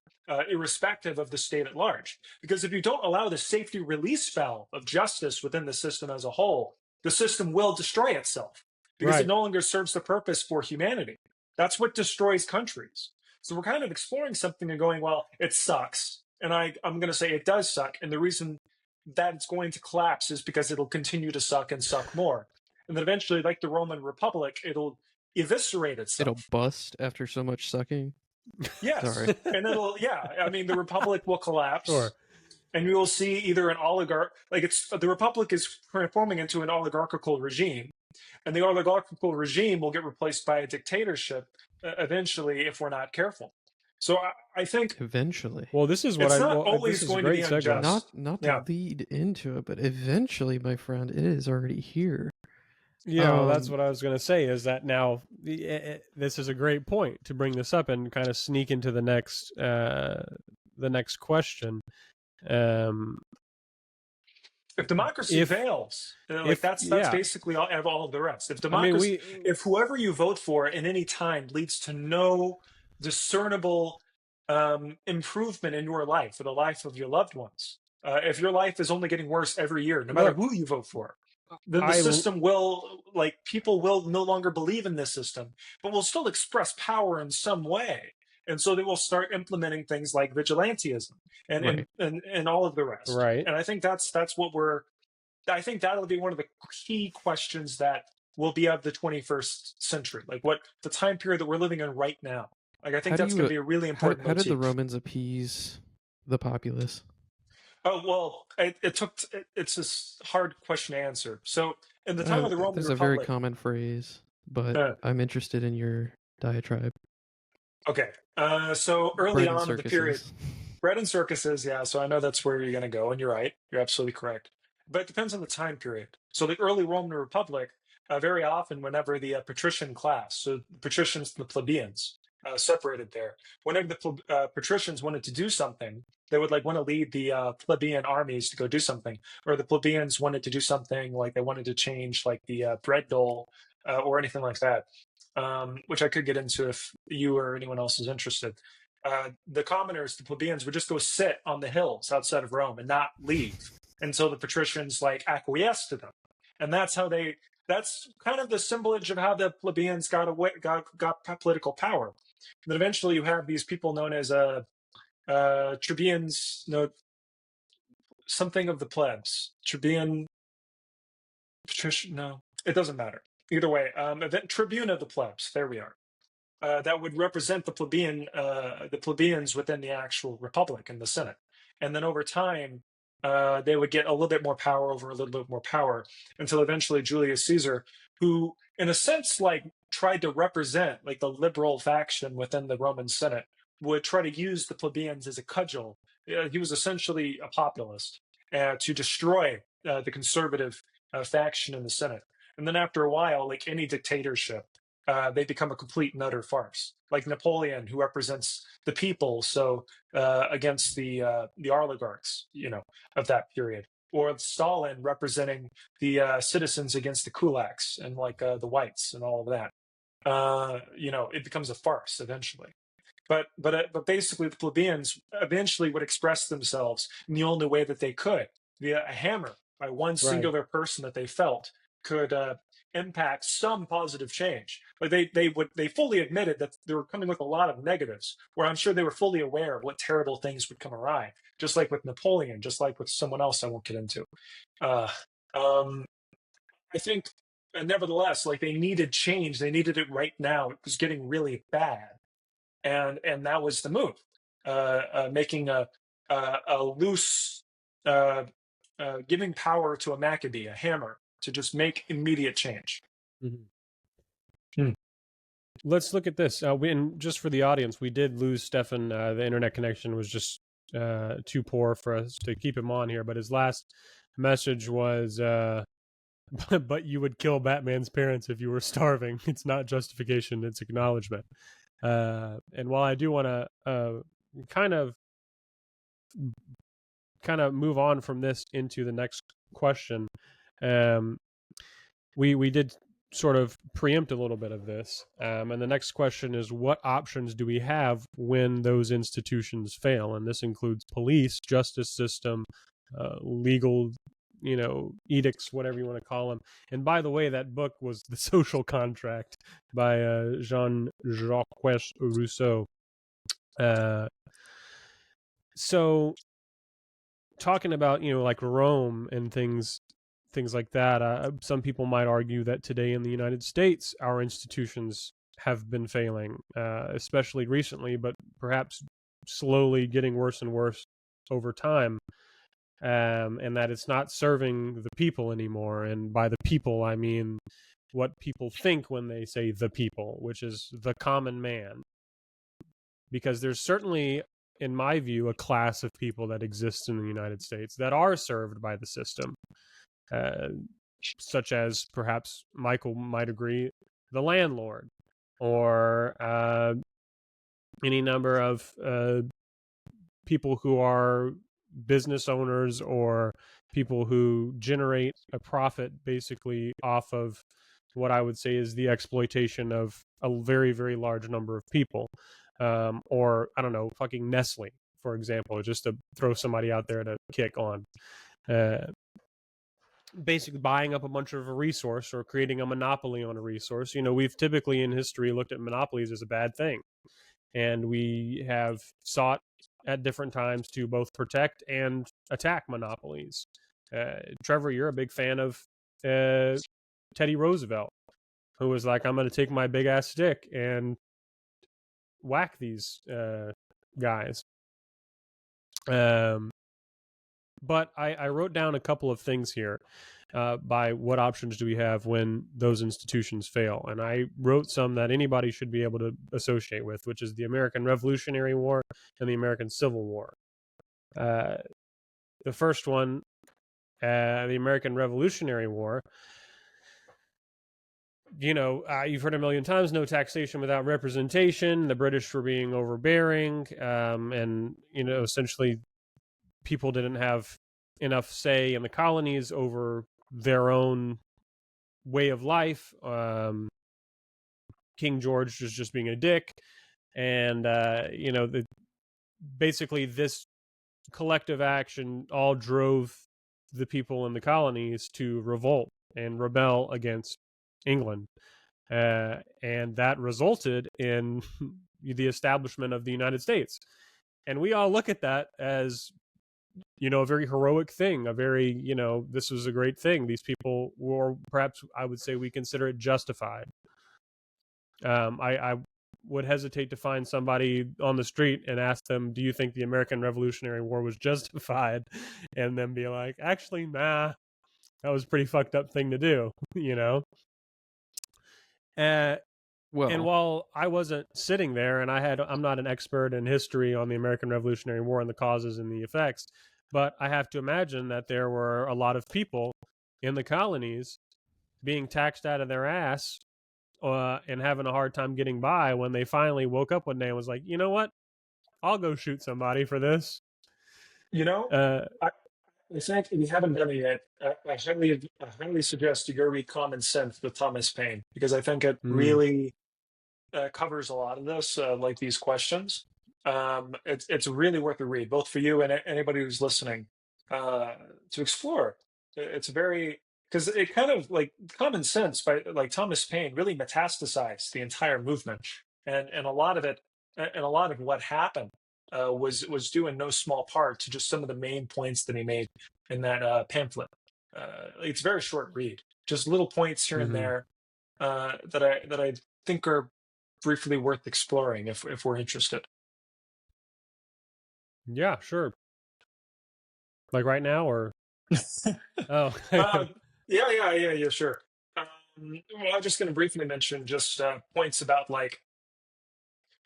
irrespective of the state at large. Because if you don't allow the safety release valve of justice within the system as a whole, the system will destroy itself, because it no longer serves the purpose for humanity. That's what destroys countries. So we're kind of exploring something and going, well, it sucks. And I'm going to say it does suck. And the reason that it's going to collapse is because it'll continue to suck and suck more. And then eventually, like the Roman Republic, it'll eviscerate itself. It'll bust after so much sucking. Yes. Sorry. And I mean, the Republic will collapse. Sure. And you will see either an the Republic is transforming into an oligarchical regime. And the oligarchical regime will get replaced by a dictatorship eventually, if we're not careful. So I think Eventually. Well, this is what it's I. not Well, always this is a going to great be segue. unjust. Not to Yeah. lead into it, but eventually, my friend, it is already here. Yeah, well, that's what I was going to say. Is that now? This is a great point to bring this up and kind of sneak into the next question. If democracy fails, that's basically all of the rest. If democracy, if whoever you vote for in any time leads to no discernible improvement in your life or the life of your loved ones, if your life is only getting worse every year, no matter who you vote for, then the system will, like, people will no longer believe in this system, but will still express power in some way. And so they will start implementing things like vigilantism and Right. and all of the rest. Right. And I think that's what I think that'll be one of the key questions that will be of the 21st century, like what the time period that we're living in right now. Like, I think How do that's going you to be a really how important how did the motif. Romans appease the populace? Oh, well, it's a hard question to answer. So, in the time of the Roman There's a very Republic, common phrase, but uh, I'm interested in your diatribe. okay, so early Bread and on in the period, circuses. bread and circuses, yeah. So I know that's where you're going to go, and you're right. You're absolutely correct. But it depends on the time period. So the early Roman Republic, very often, whenever the patrician class, so the patricians and the plebeians, separated there. Whenever the patricians wanted to do something, they would like want to lead the plebeian armies to go do something, or the plebeians wanted to do something like they wanted to change like the bread dole or anything like that, which I could get into if you or anyone else is interested. The commoners, the plebeians, would just go sit on the hills outside of Rome and not leave until the patricians like acquiesced to them, and that's how they. That's kind of the symbolage of how the plebeians got away, got political power. And then eventually, you have these people known as tribunes, no, something of the plebs, tribune, patrician. No, it doesn't matter. Either way, tribune of the plebs. There we are. That would represent the plebeians within the actual republic and the Senate. And then over time, they would get a little bit more power over a little bit more power until eventually Julius Caesar, who, in a sense, like tried to represent like the liberal faction within the Roman Senate, would try to use the plebeians as a cudgel. He was essentially a populist to destroy the conservative faction in the Senate. And then after a while, like any dictatorship, they become a complete and utter farce. Like Napoleon, who represents the people, so against the oligarchs, of that period, or Stalin representing the citizens against the kulaks and like the whites and all of that. It becomes a farce eventually. But basically, the plebeians eventually would express themselves in the only way that they could via a hammer by one Right. singular person that they felt could impact some positive change. Like they fully admitted that they were coming with a lot of negatives, where I'm sure they were fully aware of what terrible things would come awry, just like with Napoleon, just like with someone else I won't get into. Uh, um, I think, nevertheless, like they needed change. They needed it right now. It was getting really bad, and that was the move, making a loose, uh, giving power to a Maccabee, a hammer, to just make immediate change. Mhm. Hmm. Let's look at this. And just for the audience, we did lose Stefan. The internet connection was just too poor for us to keep him on here. But his last message was, "But you would kill Batman's parents if you were starving. It's not justification; it's acknowledgement." And while I do want to kind of move on from this into the next question, we did sort of preempt a little bit of this, and the next question is, what options do we have when those institutions fail? And this includes police, justice system, legal, edicts, whatever you want to call them. And by the way, that book was The Social Contract by Jean-Jacques Rousseau. So talking about like Rome and things like that, some people might argue that today in the United States our institutions have been failing, especially recently, but perhaps slowly getting worse and worse over time, and that it's not serving the people anymore. And by the people, I mean what people think when they say the people, which is the common man, because there's certainly, in my view, a class of people that exists in the United States that are served by the system, such as perhaps Michael might agree, the landlord, or any number of people who are business owners or people who generate a profit basically off of what I would say is the exploitation of a very, very large number of people. Or I don't know, fucking Nestle, for example, just to throw somebody out there to kick on. basically buying up a bunch of a resource or creating a monopoly on a resource. We've typically in history looked at monopolies as a bad thing, and we have sought at different times to both protect and attack monopolies. Trevor, you're a big fan of Teddy Roosevelt, who was like, I'm going to take my big ass stick and whack these guys. But I wrote down a couple of things here by what options do we have when those institutions fail. And I wrote some that anybody should be able to associate with, which is the American Revolutionary War and the American Civil War. The first one, the American Revolutionary War, you've heard a million times, no taxation without representation. The British were being overbearing, and essentially people didn't have enough say in the colonies over their own way of life. King George was just being a dick, and basically this collective action all drove the people in the colonies to revolt and rebel against England, and that resulted in the establishment of the United States. And we all look at that as a very heroic thing, a very, this was a great thing. These people were, perhaps I would say we consider it justified. I would hesitate to find somebody on the street and ask them, do you think the American Revolutionary War was justified? And then be like, actually, nah, that was a pretty fucked up thing to do, Well, and while I wasn't sitting there, and I'm not an expert in history on the American Revolutionary War and the causes and the effects, but I have to imagine that there were a lot of people in the colonies being taxed out of their ass and having a hard time getting by when they finally woke up one day and was like, you know what? I'll go shoot somebody for this. I think if you haven't done it yet, I highly suggest you go read Common Sense with Thomas Paine, because I think it really covers a lot of this, like these questions. It's really worth a read, both for you and anybody who's listening, to explore. It's very, because it kind of like Common Sense by like Thomas Paine really metastasized the entire movement, and a lot of it, and a lot of what happened was due in no small part to just some of the main points that he made in that pamphlet. It's a very short read, just little points here and there that I think are briefly worth exploring if we're interested. Yeah, sure. Like right now, or oh, yeah, sure. Well, I'm just going to briefly mention just points about like.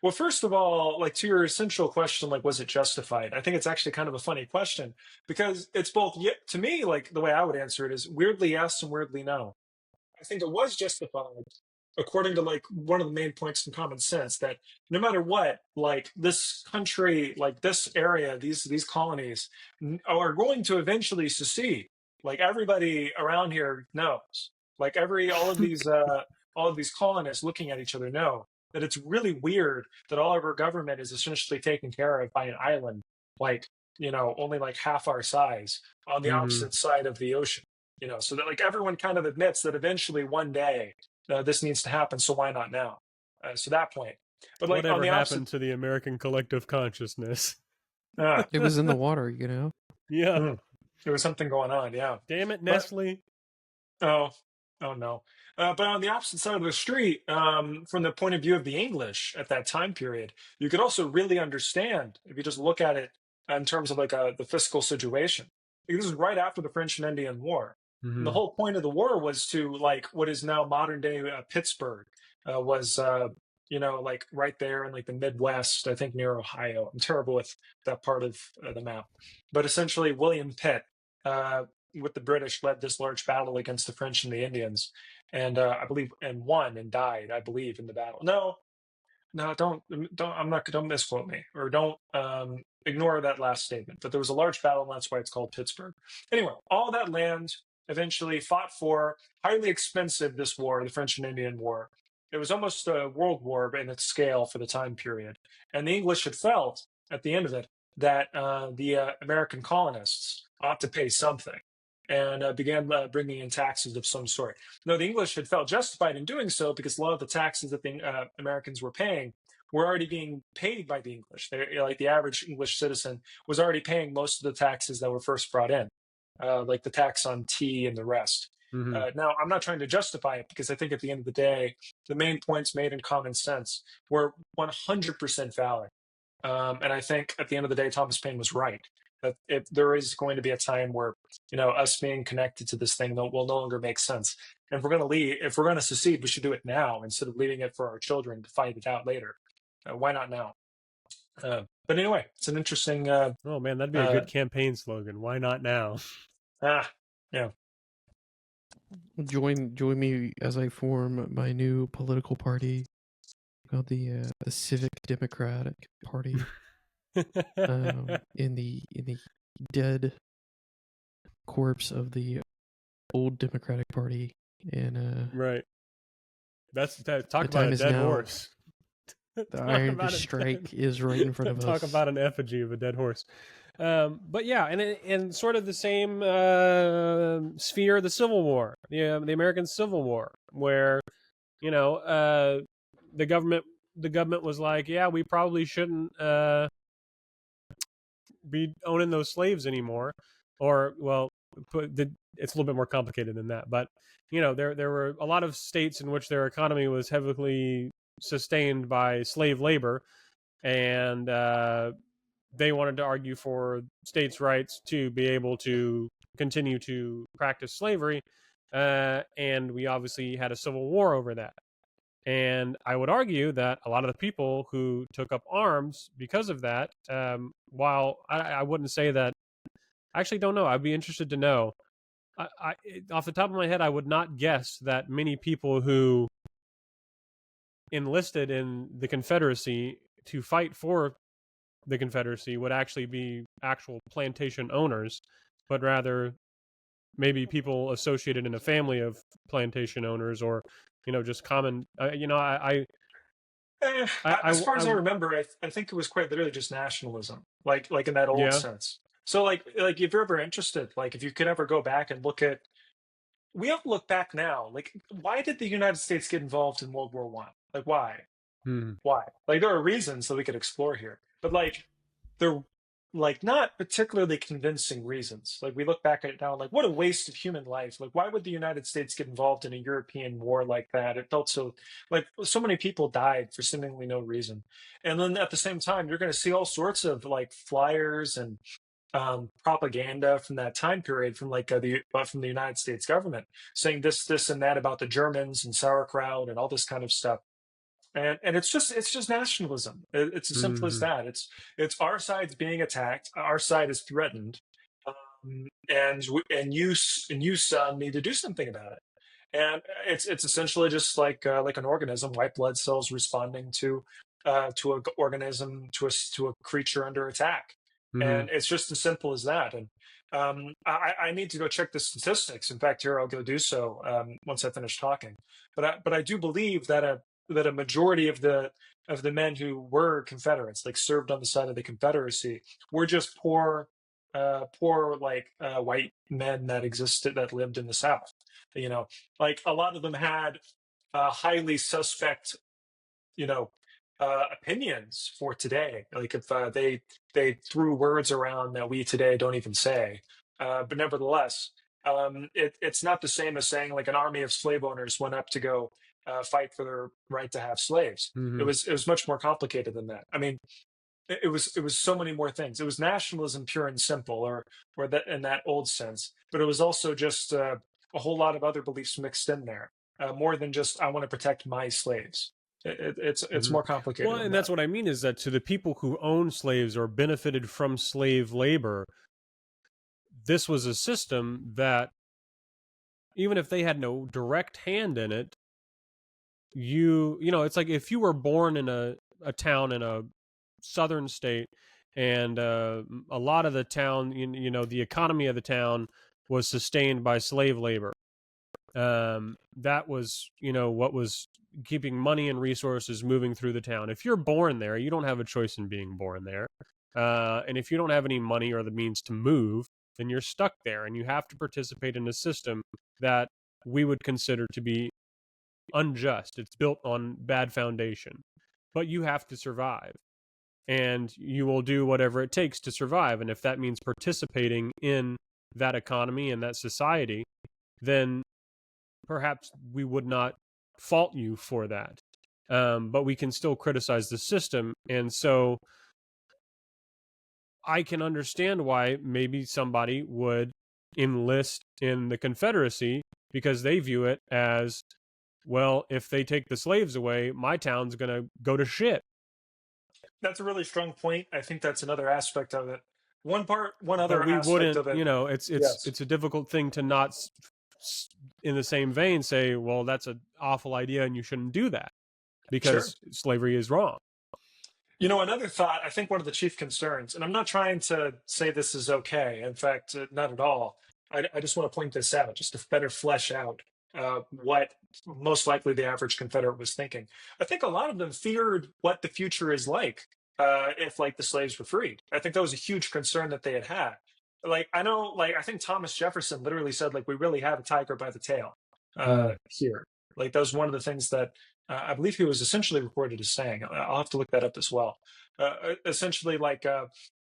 Well, first of all, like to your essential question, like was it justified? I think it's actually kind of a funny question because it's both. Yeah, to me, like the way I would answer it is weirdly yes and weirdly no. I think it was justified according to like one of the main points in Common Sense that no matter what, like this country, like this area, these colonies are going to eventually secede. Like everybody around here knows. Like all of these colonists looking at each other know that it's really weird that all of our government is essentially taken care of by an island, like only like half our size on the opposite side of the ocean. So that like everyone kind of admits that eventually one day this needs to happen. So why not now? So that point. But like whatever on the happened opposite, to the American collective consciousness? it was in the water, Yeah. There was something going on. Yeah. Damn it, But Nestle. oh no. But on the opposite side of the street, from the point of view of the English at that time period, you could also really understand if you just look at it in terms of like the fiscal situation. This is right after the French and Indian War. And the whole point of the war was to like what is now modern day Pittsburgh was like right there in like the Midwest, I think near Ohio. I'm terrible with that part of the map, but essentially William Pitt with the British led this large battle against the French and the Indians, and I believe and won and died, I believe, in the battle. No, don't misquote me or don't ignore that last statement. But there was a large battle, and that's why it's called Pittsburgh. Anyway, all that land eventually fought for, highly expensive, this war, the French and Indian War. It was almost a world war in its scale for the time period. And the English had felt at the end of it that the American colonists ought to pay something. and began bringing in taxes of some sort. Now, the English had felt justified in doing so because a lot of the taxes that the Americans were paying were already being paid by the English. Like the average English citizen was already paying most of the taxes that were first brought in, like the tax on tea and the rest. Now, I'm not trying to justify it because I think at the end of the day, the main points made in common sense were 100% valid. And I think at the end of the day, Thomas Paine was right. That if there is going to be a time where, us being connected to this thing will no longer make sense. And if we're going to leave, if we're going to secede, we should do it now instead of leaving it for our children to fight it out later. Why not now? But anyway, it's an interesting. Oh man, that'd be a good campaign slogan. Why not now? Yeah. Join me as I form my new political party called the Civic Democratic Party. In the dead corpse of the old Democratic Party, and right. Talk the about time a is dead now. horse. The Iron Fist strike is right in front of us. Talk about an effigy of a dead horse. But yeah, and in sort of the same sphere, the Civil War, the American Civil War, where the government was like, yeah, we probably shouldn't be owning those slaves anymore, or it's a little bit more complicated than that. But there were a lot of states in which their economy was heavily sustained by slave labor, and they wanted to argue for states' rights to be able to continue to practice slavery, and we obviously had a civil war over that. And I would argue that a lot of the people who took up arms because of that, while I wouldn't say that, I actually don't know. I'd be interested to know. Off the top of my head, I would not guess that many people who enlisted in the Confederacy to fight for the Confederacy would actually be actual plantation owners, but rather maybe people associated in a family of plantation owners, or just common. As far as I remember, I think it was quite literally just nationalism, like in that old sense. So like if you're ever interested, like if you could ever go back and look at, we have to look back now. Like, why did the United States get involved in World War One? Like, why? Why? Like, there are reasons that we could explore here, but like, they're like not particularly convincing reasons. Like, we look back at it now, like, what a waste of human life. Like, why would the United States get involved in a European war like that? It felt so, like, so many people died for seemingly no reason. And then at the same time, you're going to see all sorts of like flyers and propaganda from that time period, from like from the United States government, saying this and that about the Germans and sauerkraut and all this kind of stuff. And it's just nationalism. It's as simple as that. It's our side's being attacked, our side is threatened, and you son need to do something about it. And it's essentially just like an organism, white blood cells responding to an organism, to a creature under attack. And it's just as simple as that. And I need to go check the statistics. In fact, here I'll go do so once I finish talking. But I do believe that a majority of the men who were Confederates, like served on the side of the Confederacy, were just poor white men that lived in the South. Like a lot of them had highly suspect, opinions for today. Like if they threw words around that we today don't even say, but nevertheless, it's not the same as saying like an army of slave owners went up to go fight for their right to have slaves. It was much more complicated than that. I mean, it was so many more things. It was nationalism pure and simple, or that in that old sense, but it was also just a whole lot of other beliefs mixed in there, more than just I want to protect my slaves. It's more complicated. Well, and that's what I mean, is that to the people who owned slaves or benefited from slave labor, this was a system that, even if they had no direct hand in it, it's like if you were born in a town in a southern state, and a lot of the town, the economy of the town was sustained by slave labor. That was, what was keeping money and resources moving through the town. If you're born there, you don't have a choice in being born there. And if you don't have any money or the means to move, then you're stuck there, and you have to participate in a system that we would consider to be unjust. It's built on bad foundation, but you have to survive, and you will do whatever it takes to survive. And if that means participating in that economy and that society, then perhaps we would not fault you for that. But we can still criticize the system. And so I can understand why maybe somebody would enlist in the Confederacy, because they view it as, well, if they take the slaves away, my town's going to go to shit. That's a really strong point. I think that's another aspect of it. One other But we aspect wouldn't, of it. it's a difficult thing to not, in the same vein, say, well, that's an awful idea and you shouldn't do that because slavery is wrong. Another thought, I think one of the chief concerns, and I'm not trying to say this is okay. In fact, not at all. I just want to point this out just to better flesh out what most likely the average Confederate was thinking. I think a lot of them feared what the future is like if the slaves were freed. I think that was a huge concern that they had. I think Thomas Jefferson literally said, we really have a tiger by the tail here. That was one of the things that I believe he was essentially reported as saying. I'll have to look that up as well. Essentially,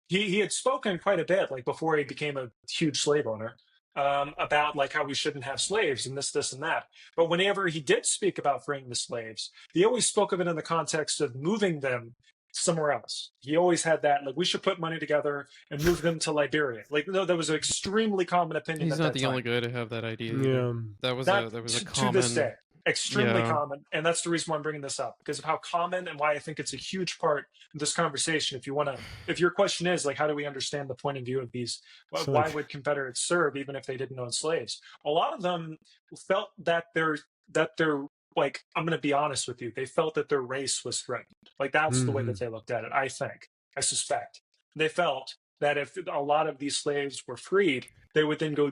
he had spoken quite a bit, before he became a huge slave owner, about how we shouldn't have slaves and this, and that. But whenever he did speak about freeing the slaves, he always spoke of it in the context of moving them somewhere else. He always had that, we should put money together and move them to Liberia. That was an extremely common opinion. He's not the only guy to have that idea. Yeah, that was a common. To this day. Extremely common, and that's the reason why I'm bringing this up, because of how common and why I think it's a huge part of this conversation. If your question is how do we understand the point of view of these? Why would Confederates serve even if they didn't own slaves? A lot of them felt that they're I'm going to be honest with you. They felt that their race was threatened. That's the way that they looked at it. I suspect they felt that if a lot of these slaves were freed, they would then go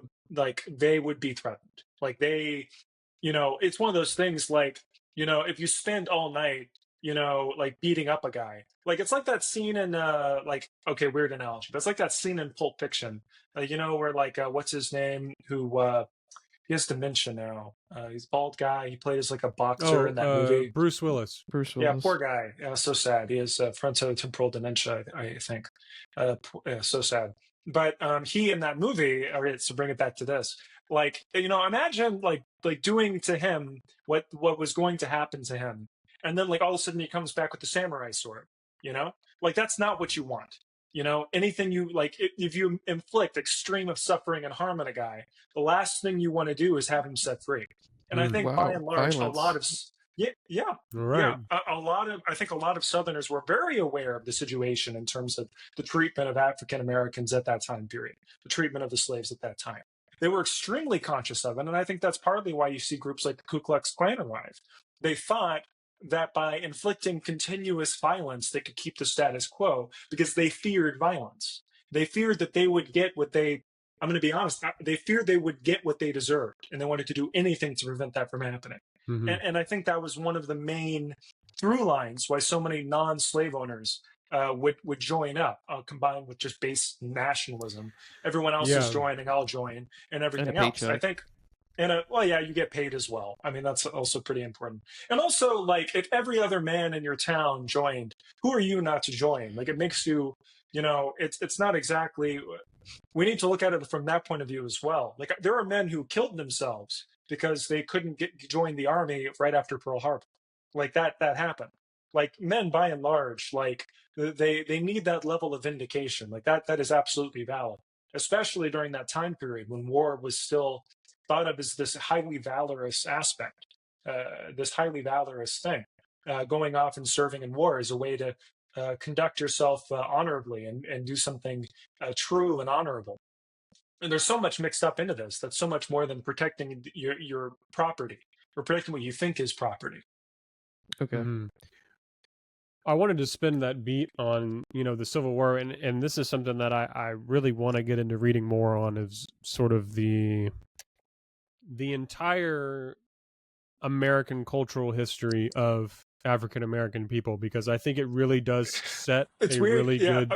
they would be threatened. It's one of those things if you spend all night, beating up a guy, it's like that scene in, okay, weird analogy, but it's like that scene in Pulp Fiction, where what's his name, who, he has dementia now. He's a bald guy. He played as a boxer in that movie. Bruce Willis. Yeah, poor guy. So sad. He has frontotemporal dementia, I think. So sad. But he in that movie, all right, so bring it back to this. Imagine doing to him what was going to happen to him, and then all of a sudden he comes back with the samurai sword. That's not what you want. Anything you if you inflict extreme of suffering and harm on a guy, the last thing you want to do is have him set free. And I think by and large, violence. A lot of Right. I think a lot of Southerners were very aware of the situation in terms of the treatment of African Americans at that time period, the treatment of the slaves at that time. They were extremely conscious of it, and I think that's partly why you see groups like the Ku Klux Klan arrive. They thought that by inflicting continuous violence, they could keep the status quo because they feared violence. They feared that they would get what I'm going to be honest, they feared they would get what they deserved, and they wanted to do anything to prevent that from happening. Mm-hmm. And I think that was one of the main through lines why so many non-slave owners would join up, combined with just base nationalism. Everyone else is joining, I'll join, and everything else. I think. You get paid as well. I mean, that's also pretty important. And also, if every other man in your town joined, who are you not to join? It makes you, it's not exactly. We need to look at it from that point of view as well. There are men who killed themselves because they couldn't join the army right after Pearl Harbor. That happened. Men, by and large, they need that level of vindication. That is absolutely valid, especially during that time period when war was still thought of as this highly valorous aspect, this highly valorous thing. Going off and serving in war is a way to conduct yourself honorably and do something true and honorable. And there's so much mixed up into this. That's so much more than protecting your property or protecting what you think is property. Okay. Mm-hmm. I wanted to spin that beat on, the Civil War, and this is something that I really want to get into reading more on, is sort of the entire American cultural history of African American people, because I think it really does set it's a weird. really good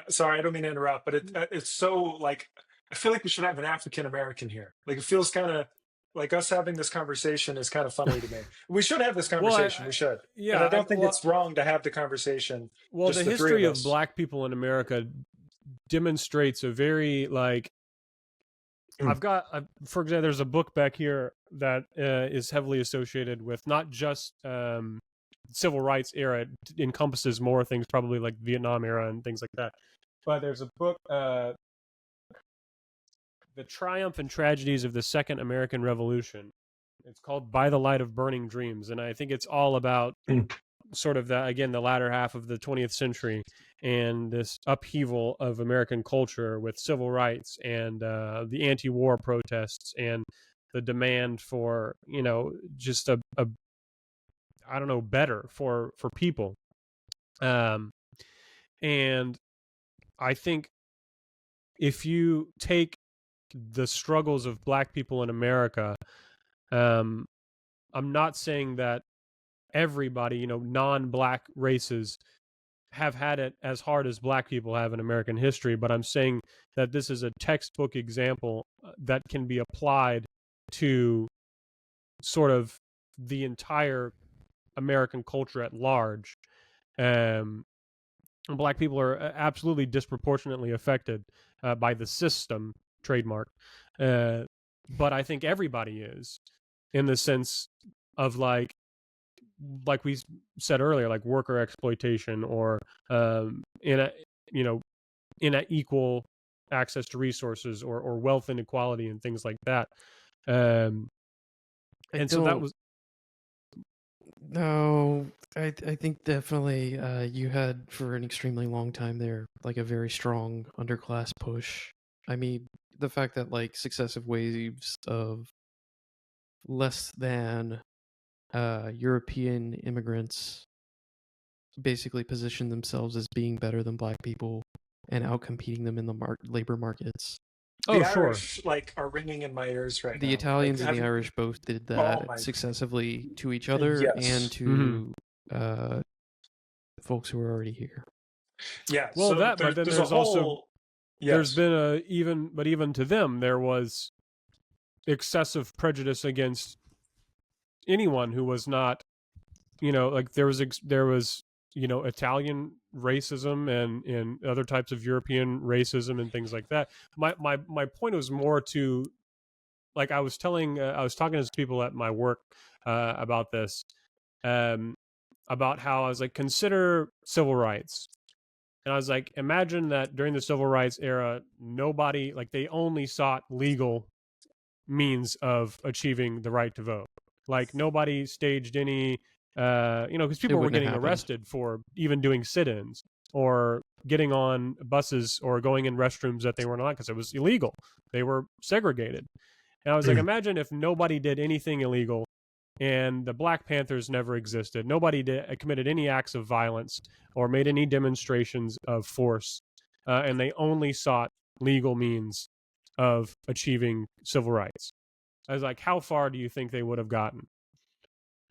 Sorry, I don't mean to interrupt, but it's so like I feel like we should have an African American here. Like it feels kind of like us having this conversation is kind of funny to me. We should have this Well, conversation. We should, and yeah, I don't think it's wrong to have the conversation. well, Just the the three of history of us. black people in America demonstrates a very like Mm. for example, there's a book back here that is heavily associated with not just civil rights era. It encompasses more things, probably like Vietnam era and things like that. But there's a book, The Triumph and Tragedies of the Second American Revolution. It's called By the Light of Burning Dreams. And I think it's all about Mm. sort of that, again, the latter half of the 20th century and this upheaval of American culture with civil rights and the anti-war protests and the demand for, just a I don't know, better for people. And I think if you take the struggles of black people in America, I'm not saying that everybody, non-black races have had it as hard as black people have in American history, but I'm saying that this is a textbook example that can be applied to sort of the entire American culture at large. Black people are absolutely disproportionately affected by the system, trademark. But I think everybody is, in the sense of like we said earlier, like worker exploitation or in a equal access to resources or wealth inequality and things like that. And so that was No, I think definitely you had for an extremely long time there like a very strong underclass push. I mean, the fact that like successive waves of less than European immigrants basically positioned themselves as being better than black people and outcompeting them in the labor markets. oh, The sure. Irish are ringing in my ears right The now. Italians and the Have you? Irish both did Oh that my. successively to each other and Yes. to folks who are already here. Yeah. Well, So but then there's a there's also whole. there's Yes. been even to them there was excessive prejudice against anyone who was not, like there was Italian racism and other types of European racism and things like that. My point was more to, like, I was talking to people at my work about this, about how I was like, consider civil rights. And I was like, imagine that during the civil rights era, nobody, like, they only sought legal means of achieving the right to vote. Like, nobody staged any, because It people were wouldn't getting have happened. arrested for even doing sit-ins or getting on buses or going in restrooms that they weren't on because it was illegal. They were segregated. And I was like, imagine if nobody did anything illegal and the Black Panthers never existed. Nobody committed any acts of violence or made any demonstrations of force, and they only sought legal means of achieving civil rights. I was like, how far do you think they would have gotten?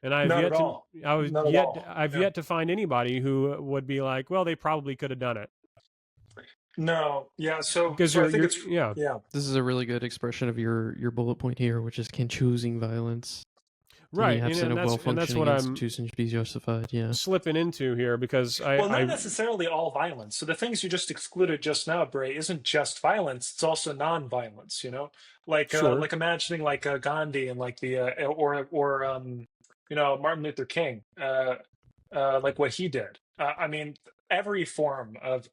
And Not at all. Not at all. I've Yeah. yet to find anybody who would be like, well, they probably could have done it. No. Yeah. So Because I think you're it's yeah. yeah. This is a really good expression of your bullet point here, which is can choosing violence in Right, the absence of and that's well-functioning what I'm institutions be justified. Yeah. slipping into here because Well, not necessarily all violence. So the things you just excluded just now, Bray, isn't just violence; it's also non-violence. Sure. Like imagining like Gandhi and like the or Martin Luther King, like what he did. I mean, every form of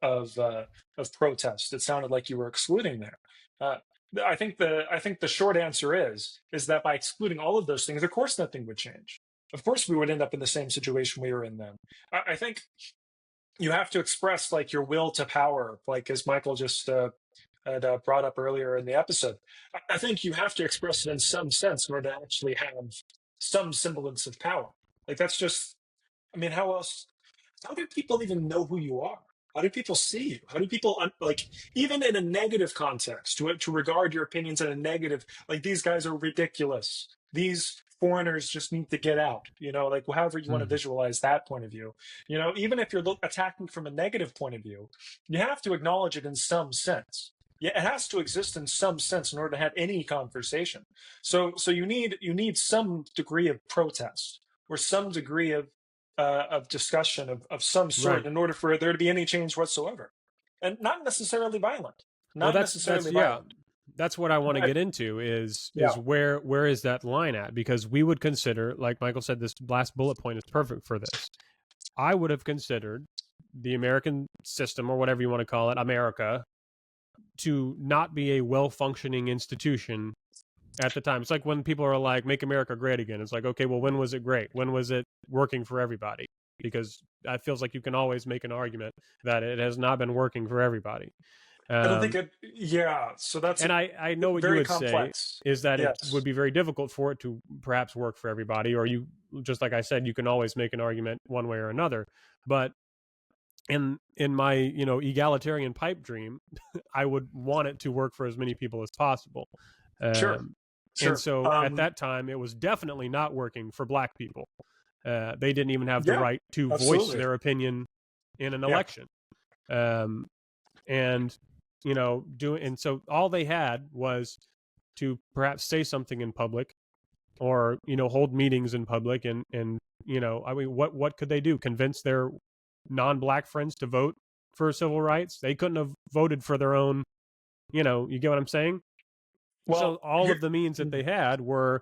protest. It sounded like you were excluding there. Uh, I think the short answer is that by excluding all of those things, of course, nothing would change. Of course, we would end up in the same situation we were in then. I think you have to express like your will to power, like as Michael just had brought up earlier in the episode. I think you have to express it in some sense in order to actually have some semblance of power. Like that's just, I mean, how else? How do people even know who you are? How do people see you? How do people like even in a negative context to regard your opinions in a negative? Like these guys are ridiculous. These foreigners just need to get out, like however you want to visualize that point of view. Even if you're attacking from a negative point of view, you have to acknowledge it in some sense. Yeah, it has to exist in some sense in order to have any conversation. So you need some degree of protest or some degree of discussion of some sort Right. in order for there to be any change whatsoever, and not necessarily violent. Well, Not necessarily violent. that's what I want to But get into is yeah, where is that line at? Because we would consider, like Michael said, this last bullet point is perfect for this. I would have considered the American system, or whatever you want to call it, America, to not be a well-functioning institution at the time. It's like when people are like, make America great again. It's like, okay, well, when was it great? When was it working for everybody? Because it feels like you can always make an argument that it has not been working for everybody. I don't think it. Yeah, so that's And I know what you very would say complex. is that it Yes, would be very difficult for it to perhaps work for everybody, or you, just like I said, you can always make an argument one way or another. But in my egalitarian pipe dream, I would want it to work for as many people as possible. sure, And sure. so at that time, it was definitely not working for Black people. They didn't even have the Yeah, right to voice absolutely. their opinion in an Yeah, election. And and so all they had was to perhaps say something in public, or hold meetings in public, and I mean, what could they do? Convince their non-Black friends to vote for civil rights? They couldn't have voted for their own. You get what I'm saying? So well, all of the means that they had were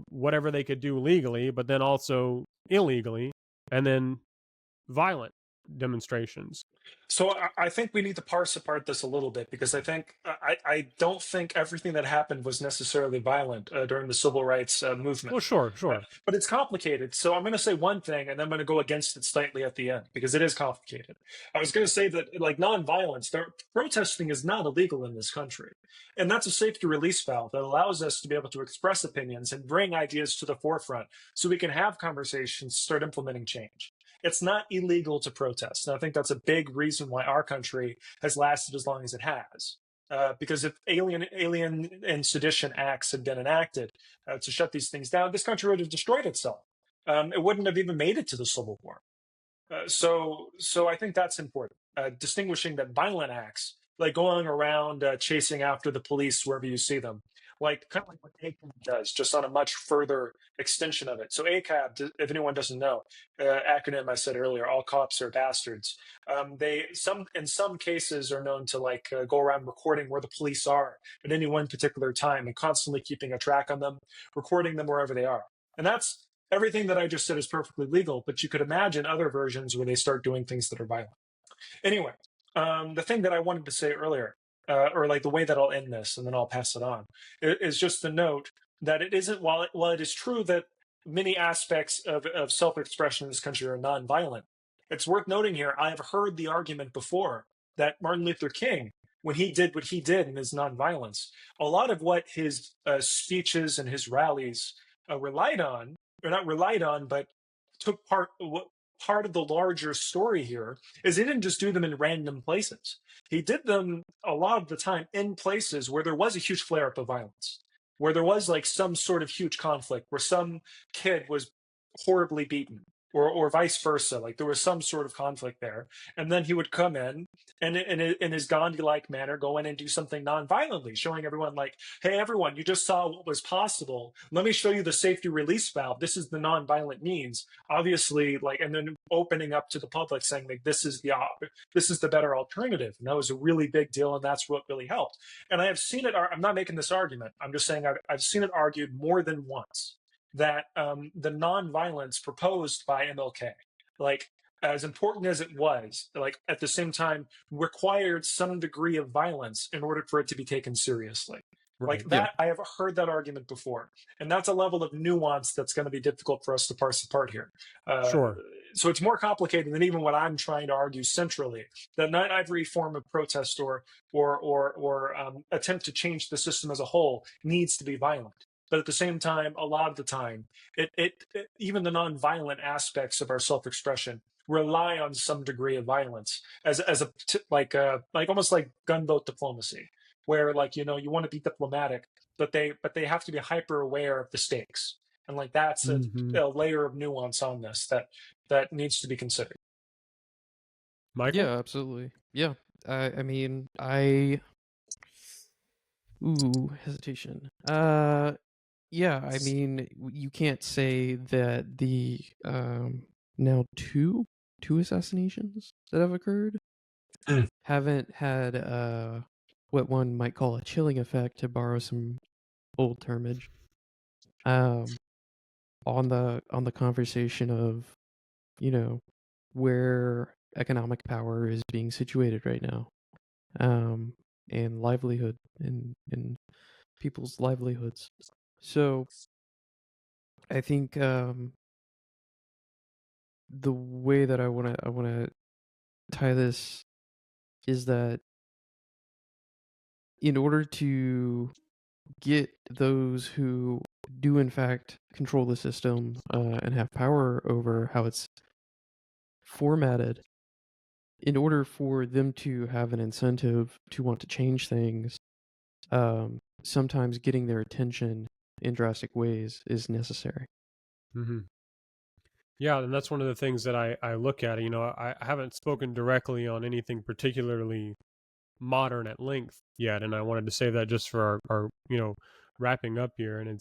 whatever they could do legally, but then also illegally, and then violent demonstrations. So I think we need to parse apart this a little bit, because I don't think everything that happened was necessarily violent during the civil rights movement. Well, sure. But it's complicated. So I'm going to say one thing, and then I'm going to go against it slightly at the end, because it is complicated. I was going to say that, like, nonviolence, protesting is not illegal in this country. And that's a safety release valve that allows us to be able to express opinions and bring ideas to the forefront so we can have conversations, start implementing change. It's not illegal to protest. And I think that's a big reason why our country has lasted as long as it has. Because if alien and sedition acts had been enacted to shut these things down, this country would have destroyed itself. It wouldn't have even made it to the Civil War. So I think that's important. Distinguishing that violent acts, like going around chasing after the police wherever you see them, like kind of like what ACAB does, just on a much further extension of it. So ACAB, if anyone doesn't know, acronym I said earlier, all cops are bastards. In some cases are known to go around recording where the police are at any one particular time and constantly keeping a track on them, recording them wherever they are. And that's everything that I just said is perfectly legal, but you could imagine other versions where they start doing things that are violent. Anyway, the thing that I wanted to say earlier, or like the way that I'll end this, and then I'll pass it on, is just to note that it isn't, while it is true that many aspects of self-expression in this country are nonviolent, it's worth noting here, I have heard the argument before that Martin Luther King, when he did what he did in his nonviolence, a lot of what his speeches and his rallies relied on, or not relied on, but took part of the larger story here is he didn't just do them in random places. He did them a lot of the time in places where there was a huge flare up of violence, where there was like some sort of huge conflict, where some kid was horribly beaten, or vice versa. Like there was some sort of conflict there. And then he would come in and in his Gandhi-like manner, go in and do something non-violently, showing everyone like, hey, everyone, you just saw what was possible. Let me show you the safety release valve. This is the non-violent means. Obviously, and then opening up to the public saying like, this is the better alternative. And that was a really big deal. And that's what really helped. And I have seen it. I'm not making this argument. I'm just saying I've seen it argued more than once that the nonviolence proposed by MLK, like as important as it was, like at the same time required some degree of violence in order for it to be taken seriously. Right. Like that, I have heard that argument before, and that's a level of nuance that's going to be difficult for us to parse apart here. Sure. So it's more complicated than even what I'm trying to argue centrally. That not every form of protest or attempt to change the system as a whole needs to be violent. But at the same time, a lot of the time, even the nonviolent aspects of our self-expression rely on some degree of violence as almost like gunboat diplomacy. where like you want to be diplomatic, but they have to be hyper aware of the stakes, and like that's Mm-hmm. a layer of nuance on this that needs to be considered. Michael? Yeah, absolutely. Yeah. I mean, hesitation. Yeah, I mean, you can't say that the now two assassinations that have occurred Mm. haven't had what one might call a chilling effect, to borrow some old termage, um on the conversation of, you know, where economic power is being situated right now, um and livelihood and people's livelihoods. So I think the way that I want to tie this is that in order to get those who do in fact control the system and have power over how it's formatted, in order for them to have an incentive to want to change things, sometimes getting their attention in drastic ways is necessary. Mm-hmm. Yeah, and that's one of the things that I look at. I haven't spoken directly on anything particularly modern at length yet, and I wanted to say that just for our wrapping up here. And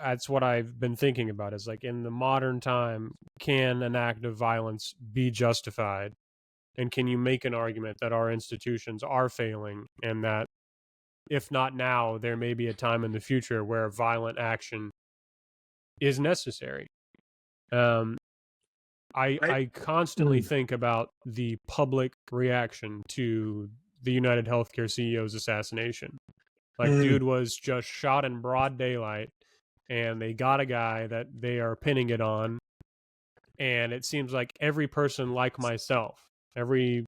that's what I've been thinking about, is like, in the modern time, can an act of violence be justified? And can you make an argument that our institutions are failing, and that if not now, there may be a time in the future where violent action is necessary? Um, I I constantly think about the public reaction to the United Healthcare CEO's assassination. Like, Mm. dude was just shot in broad daylight, and they got a guy that they are pinning it on. And it seems like every person like myself, every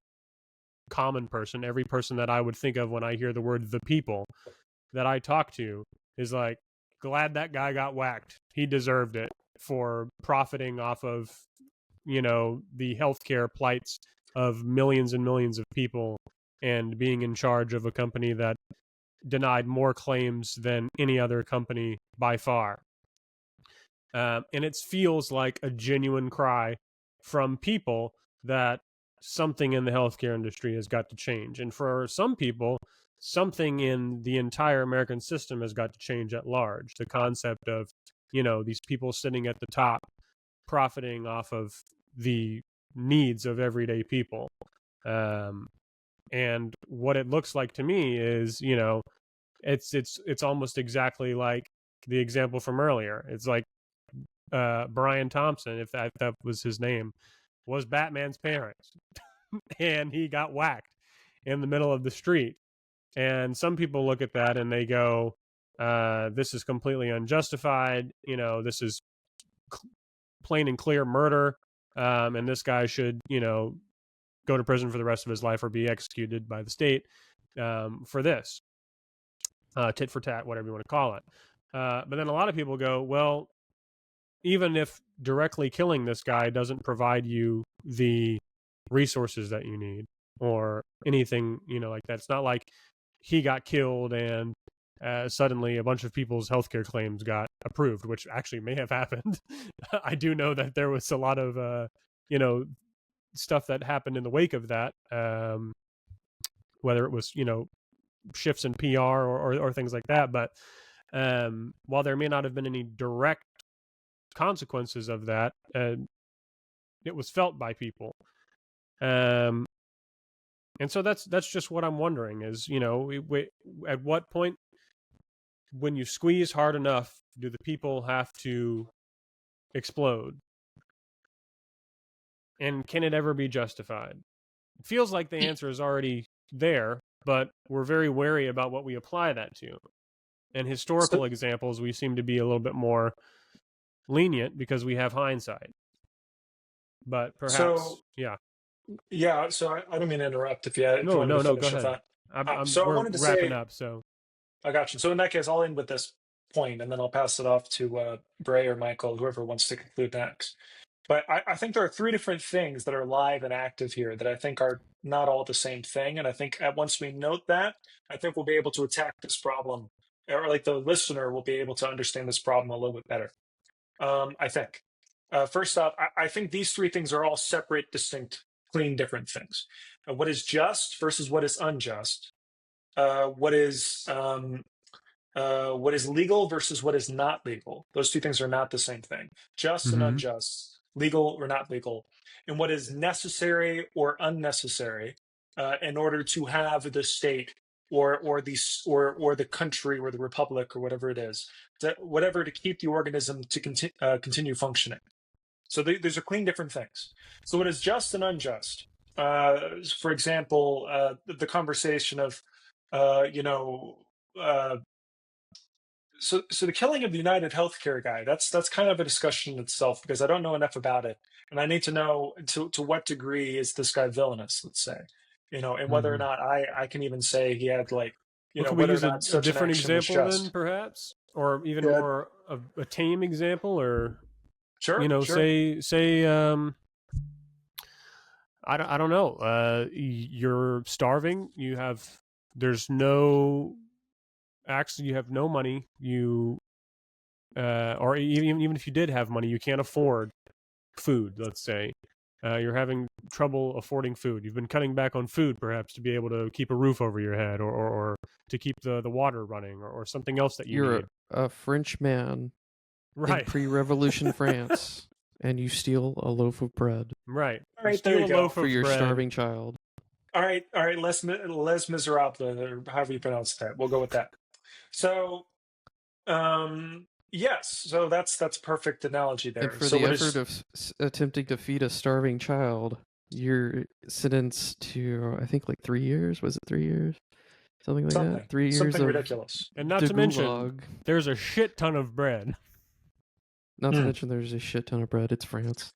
common person, every person that I would think of when I hear the word the people that I talk to, is like, glad that guy got whacked. He deserved it for profiting off of, the healthcare plights of millions and millions of people, and being in charge of a company that denied more claims than any other company by far. And it feels like a genuine cry from people that something in the healthcare industry has got to change. And for some people, something in the entire American system has got to change at large. The concept of, these people sitting at the top profiting off of the needs of everyday people. And what it looks like to me is, it's almost exactly like the example from earlier. It's like, Brian Thompson, if that was his name, was Batman's parents, and he got whacked in the middle of the street. And some people look at that and they go, "This is completely unjustified. This is plain and clear murder, and this guy should, go to prison for the rest of his life or be executed by the state for this, tit for tat, whatever you want to call it." But then a lot of people go, "Well, even if directly killing this guy doesn't provide you the resources that you need or anything, like that, it's not like he got killed and suddenly a bunch of people's healthcare claims got approved," which actually may have happened. I do know that there was a lot of, stuff that happened in the wake of that, whether it was, shifts in PR or things like that. But while there may not have been any direct consequences of that, it was felt by people. And so that's just what I'm wondering is, at what point, when you squeeze hard enough, do the people have to explode? And can it ever be justified? It feels like the answer is already there, but we're very wary about what we apply that to. And historical So, examples, we seem to be a little bit more lenient because we have hindsight. But perhaps, so yeah. yeah. So I don't mean to interrupt if you No, wanted to no, no. Go finish your ahead. thought. I'm So I we're wanted to wrapping say, up. So I got you. So in that case, I'll end with this point, and then I'll pass it off to Bray or Michael, whoever wants to conclude next. But I think there are three different things that are live and active here that I think are not all the same thing. And I think once we note that, I think we'll be able to attack this problem, or like the listener will be able to understand this problem a little bit better. I think. First off, I think these three things are all separate, distinct, clean, different things. What is just versus what is unjust. What is legal versus what is not legal. Those two things are not the same thing. Just and Mm-hmm. unjust, legal or not legal, and what is necessary or unnecessary in order to have the state or the country or the republic or whatever it is, whatever to keep the organism to continue functioning. So these are clean different things. So what is just and unjust? For example, the conversation of, you know. So the killing of the United Healthcare guy, that's kind of a discussion in itself because I don't know enough about it. And I need to know to what degree is this guy villainous, let's say. And whether or Mm-hmm. not I can even say he had Well, can we whether or use not a such an different action was example then, just. perhaps, or even Yeah, more of a tame example, or sure, sure. say I don't know. You're starving. There's no actually you have no money. Or even if you did have money, you can't afford food. Let's say you're having trouble affording food. You've been cutting back on food, perhaps, to be able to keep a roof over your head, or to keep the water running, or something else that you You're need. a French man in Right, pre-revolution France, and you steal a loaf of bread right. All You right, there steal you a go. loaf for of your bread. starving child. All right, Les Miserables, or however you pronounce that. We'll go with that. So, yes. So that's perfect analogy And there. for So the what effort is of attempting to feed a starving child, you're sentenced to, I think, like 3 years. Was it 3 years? Something like that? 3 years something of ridiculous? And not the to mention, gulag. there's a shit ton of bread, Not to Hmm. mention there's a shit ton of bread. It's France.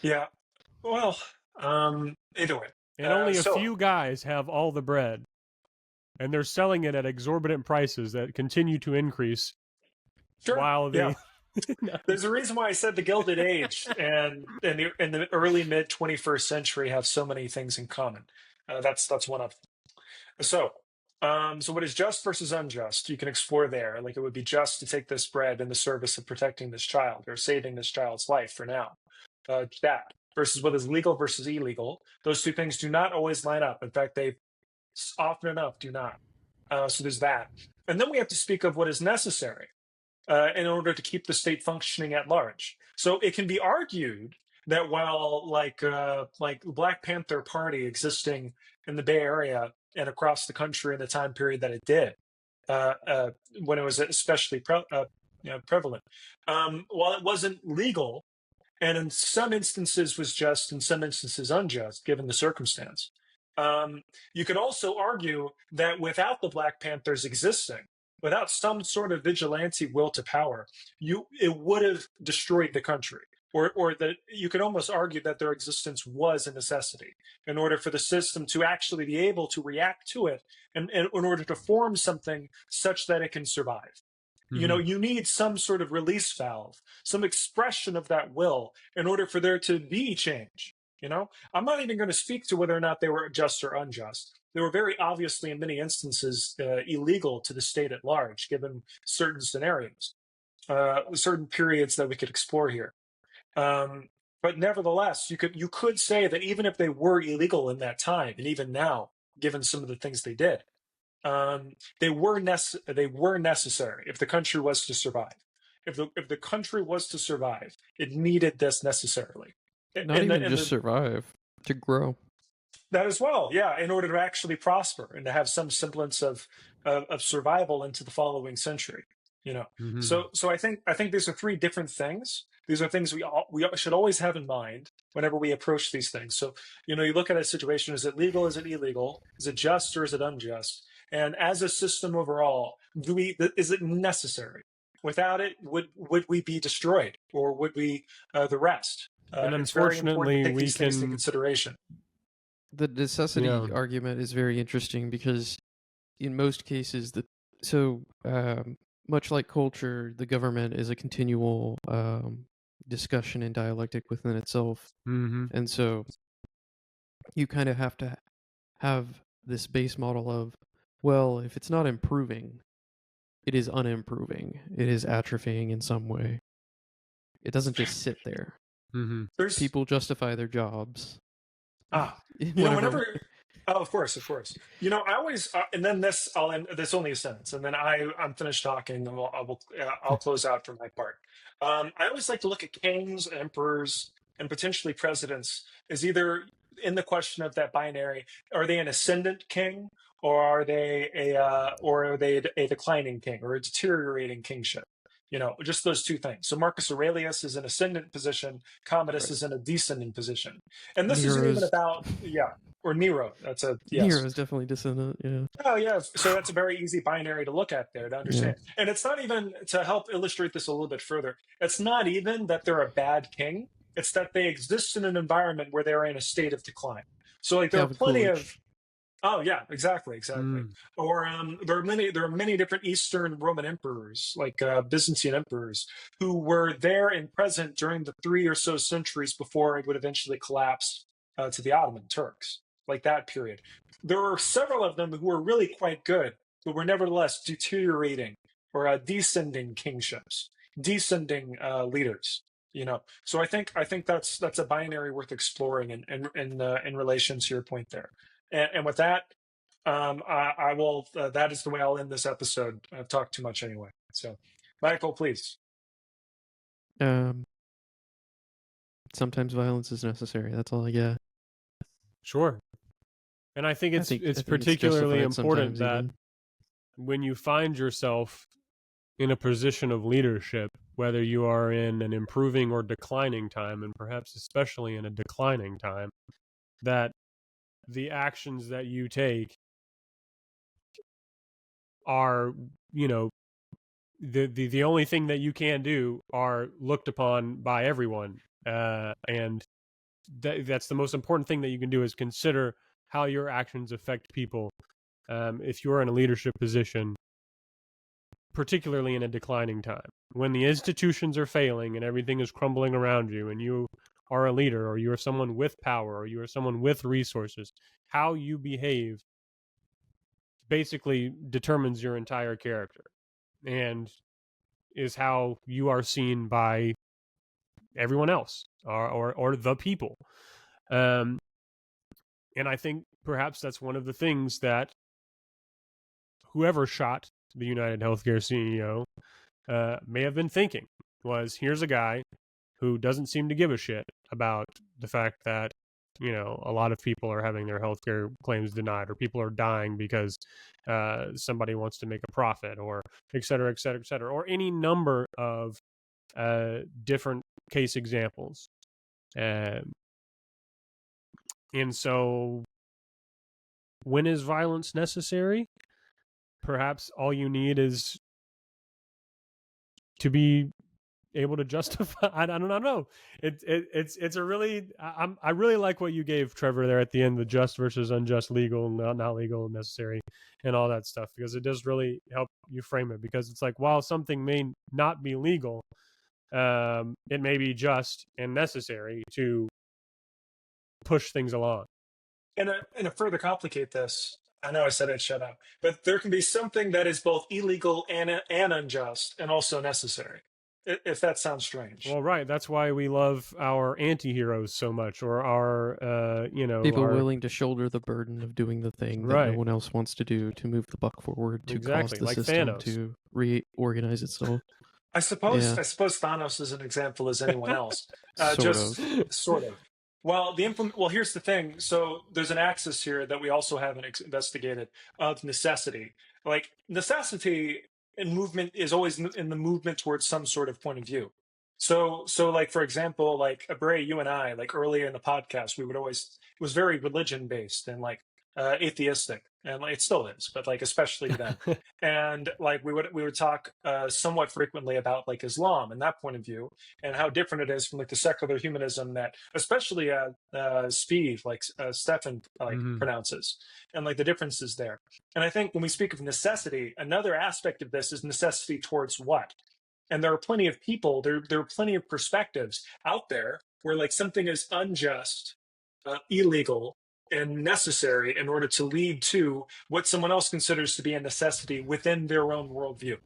Yeah. Well, either way. and only a So few guys have all the bread, and they're selling it at exorbitant prices that continue to increase sure, while yeah. the no. There's a reason why I said the Gilded Age and the early mid 21st century have so many things in common. That's one of them. So what is just versus unjust? You can explore there. Like it would be just to take this bread in the service of protecting this child or saving this child's life for now. That versus what is legal versus illegal. Those two things do not always line up. In fact, they often enough do not. So there's that. And then we have to speak of what is necessary in order to keep the state functioning at large. So it can be argued that while like Black Panther Party existing in the Bay Area and across the country in the time period that it did, uh, uh, when it was especially prevalent, while it wasn't legal and in some instances was just, in some instances unjust, given the circumstance. You could also argue that without the Black Panthers existing, without some sort of vigilante will to power, it would have destroyed the country. Or that you could almost argue that their existence was a necessity in order for the system to actually be able to react to it and in order to form something such that it can survive. Mhm. You need some sort of release valve, some expression of that will in order for there to be change. I'm not even going to speak to whether or not they were just or unjust. They were very obviously, in many instances, illegal to the state at large, given certain scenarios, certain periods that we could explore here. But nevertheless, you could say that even if they were illegal in that time, and even now, given some of the things they did, they were necessary if the country was to survive. If the country was to survive, it needed this necessarily, Not and even just survive, to grow. that as well, yeah, in order to actually prosper and to have some semblance of survival into the following century. Mhm. So I think these are three different things. These are things we should always have in mind whenever we approach these things. So you look at a situation: is it legal? Is it illegal? Is it just or is it unjust? And as a system overall, is it necessary? Without it, would we be destroyed, or would we the rest? And It's very important to unfortunately, take we these things into can, consideration. The necessity yeah. argument is very interesting because in most cases, much like culture, the government is a continual discussion and dialectic within itself. Mm-hmm. And so you kind of have to have this base model of, well, if it's not improving, it is unimproving. It is atrophying in some way. It doesn't just sit there. Mm-hmm. There's People justify their jobs. whenever. Whatever. Oh, of course, of course. I always, and then this, I'll end. This only a sentence, and then I'm finished talking, and I'll close out for my part. I always like to look at kings, emperors, and potentially presidents as either in the question of that binary: are they an ascendant king, or are they a declining king, or a deteriorating kingship? Just those two things. So Marcus Aurelius is an ascendant position. Commodus Right. is in a descending position, and this isn't even Nero's about or Nero. That's a yes. Nero's definitely descendant. Yeah. Oh, yeah. So that's a very easy binary to look at there to Yeah. understand. And it's not even to help illustrate this a little bit further. It's not even that they're a bad king. It's that they exist in an environment where they're in a state of decline. So like there are Calvin plenty Coolidge. of. Oh yeah, exactly. Mm. Or there are many different Eastern Roman emperors, like Byzantine emperors, who were there and present during the 3 or so centuries before it would eventually collapse to the Ottoman Turks, like that period. There are several of them who were really quite good, but were nevertheless deteriorating or descending kingships, descending leaders. So I think that's a binary worth exploring in relation to your point there. And with that, I will. That is the way I'll end this episode. I've talked too much anyway. So, Michael, please. Sometimes violence is necessary. That's all I get. Sure. And I think I it's think it's it's particularly justified important sometimes that even. when you find yourself in a position of leadership, whether you are in an improving or declining time, and perhaps especially in a declining time, that the actions that you take are, the only thing that you can do are looked upon by everyone. And that's the most important thing that you can do is consider how your actions affect people. If you're in a leadership position, particularly in a declining time, when the institutions are failing and everything is crumbling around you, and you are a leader, or you are someone with power, or you are someone with resources, how you behave basically determines your entire character and is how you are seen by everyone else or the people. And I think perhaps that's one of the things that whoever shot the United Healthcare CEO may have been thinking was, here's a guy who doesn't seem to give a shit about the fact that, a lot of people are having their healthcare claims denied, or people are dying because somebody wants to make a profit, or et cetera, et cetera, et cetera, or any number of different case examples. And so when is violence necessary? Perhaps all you need is to be able to justify. I don't know. It's a really. I really like what you gave, Trevor, there at the end, the just versus unjust, legal, not legal, necessary, and all that stuff, because it does really help you frame it. Because it's like, while something may not be legal, it may be just and necessary to push things along. And to further complicate this, I know I said I'd shut up, but there can be something that is both illegal and unjust, and also necessary. If that sounds strange. Well, right. That's why we love our anti-heroes so much, or our, People our... willing to shoulder the burden of doing the thing that no Right. one else wants to do to move the buck forward, to Exactly, cause the like system Thanos. to reorganize itself. I suppose Yeah. Thanos is an example as anyone else. Sort of. Well, here's the thing. So there's an axis here that we also haven't investigated of necessity. Like necessity in movement is always in the movement towards some sort of point of view. So like, for example, like Bray, you and I, like earlier in the podcast, it was very religion based and like atheistic, and like, it still is, but like especially then. And like we would talk somewhat frequently about like Islam and that point of view, and how different it is from like the secular humanism that especially Stefan pronounces, and like the differences there. And I think when we speak of necessity, another aspect of this is necessity towards what? And there are plenty of people, there are plenty of perspectives out there where like something is unjust, illegal, and necessary in order to lead to what someone else considers to be a necessity within their own worldview.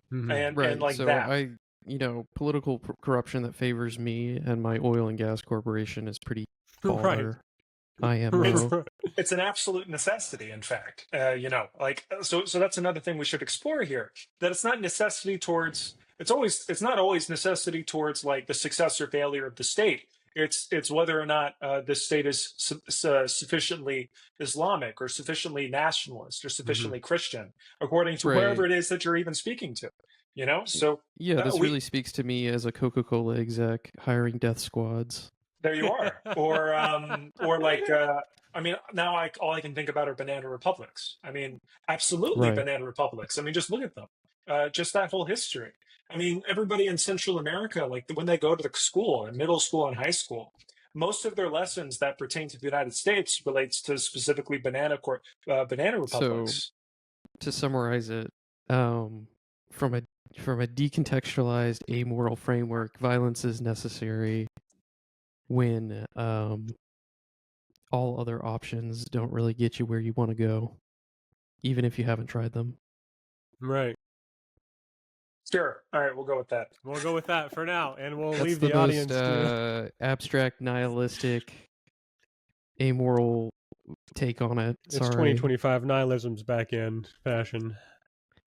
Hmm. And Right. like So that. political corruption that favors me and my oil and gas corporation is pretty Right. baller. IMO. It's an absolute necessity, in fact. So that's another thing we should explore here. That it's not necessity towards. It's not always necessity towards like the success or failure of the state. It's whether or not the state is sufficiently Islamic or sufficiently nationalist or Hmm. sufficiently Christian, according to whoever Right. it is that you're even speaking to. So Yeah, this we really speaks to me as a Coca-Cola exec hiring death squads. there you are. Or like I mean, now all I can think about are banana republics. I mean, absolutely Right. banana republics. I mean, just look at them. Just that whole history. I mean, everybody in Central America, like when they go to the school, in middle school and high school, most of their lessons that pertain to the United States relates to specifically banana So republics. to summarize it, from a decontextualized amoral framework, violence is necessary when all other options don't really get you where you want to go, even if you haven't tried them. Right. Sure. All right, we'll go with that. We'll go with that for now, and we'll That's leave the the most audience to. abstract, nihilistic, amoral take on it. It's Sorry. 2025 nihilism's back in fashion.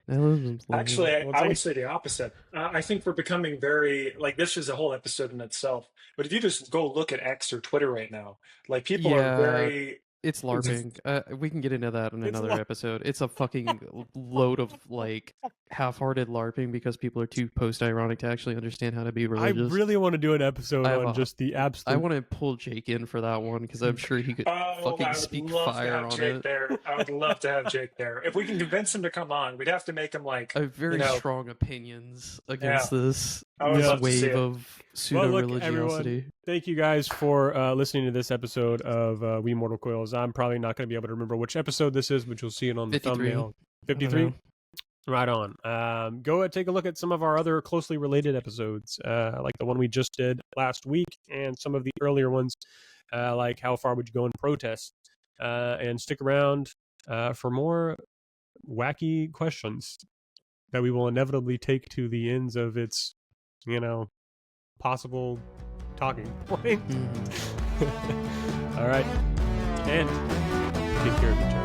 Nihilism's lame. Actually, Well, I would say the opposite. I think we're becoming very like this is a whole episode in itself. But if you just go look at X or Twitter right now, like people are Yeah, very. it's LARPing. We can get into that in It's another episode. It's a fucking load of like half-hearted LARPing because people are too post-ironic to actually understand how to be I religious. really want to do an episode I have on a- just the I absolute. want to pull Jake in for that one because I'm sure he could Oh, fucking I would speak love to fire have on Jake it. there. I would love to have Jake there. If we can convince him to come on, we'd have to make him like I have very you know. strong opinions against this I would love to see wave it. of Well, look, pseudo-religiosity. Thank you guys for listening to this episode of We Mortal Coils. I'm probably not going to be able to remember which episode this is, but you'll see it on the 53. thumbnail. I don't 53? know. Right on. Go and take a look at some of our other closely related episodes, like the one we just did last week, and some of the earlier ones, like How Far Would You Go in Protest? And stick around for more wacky questions that we will inevitably take to the ends of its, possible talking point. Mhm. All right. And take care of each other.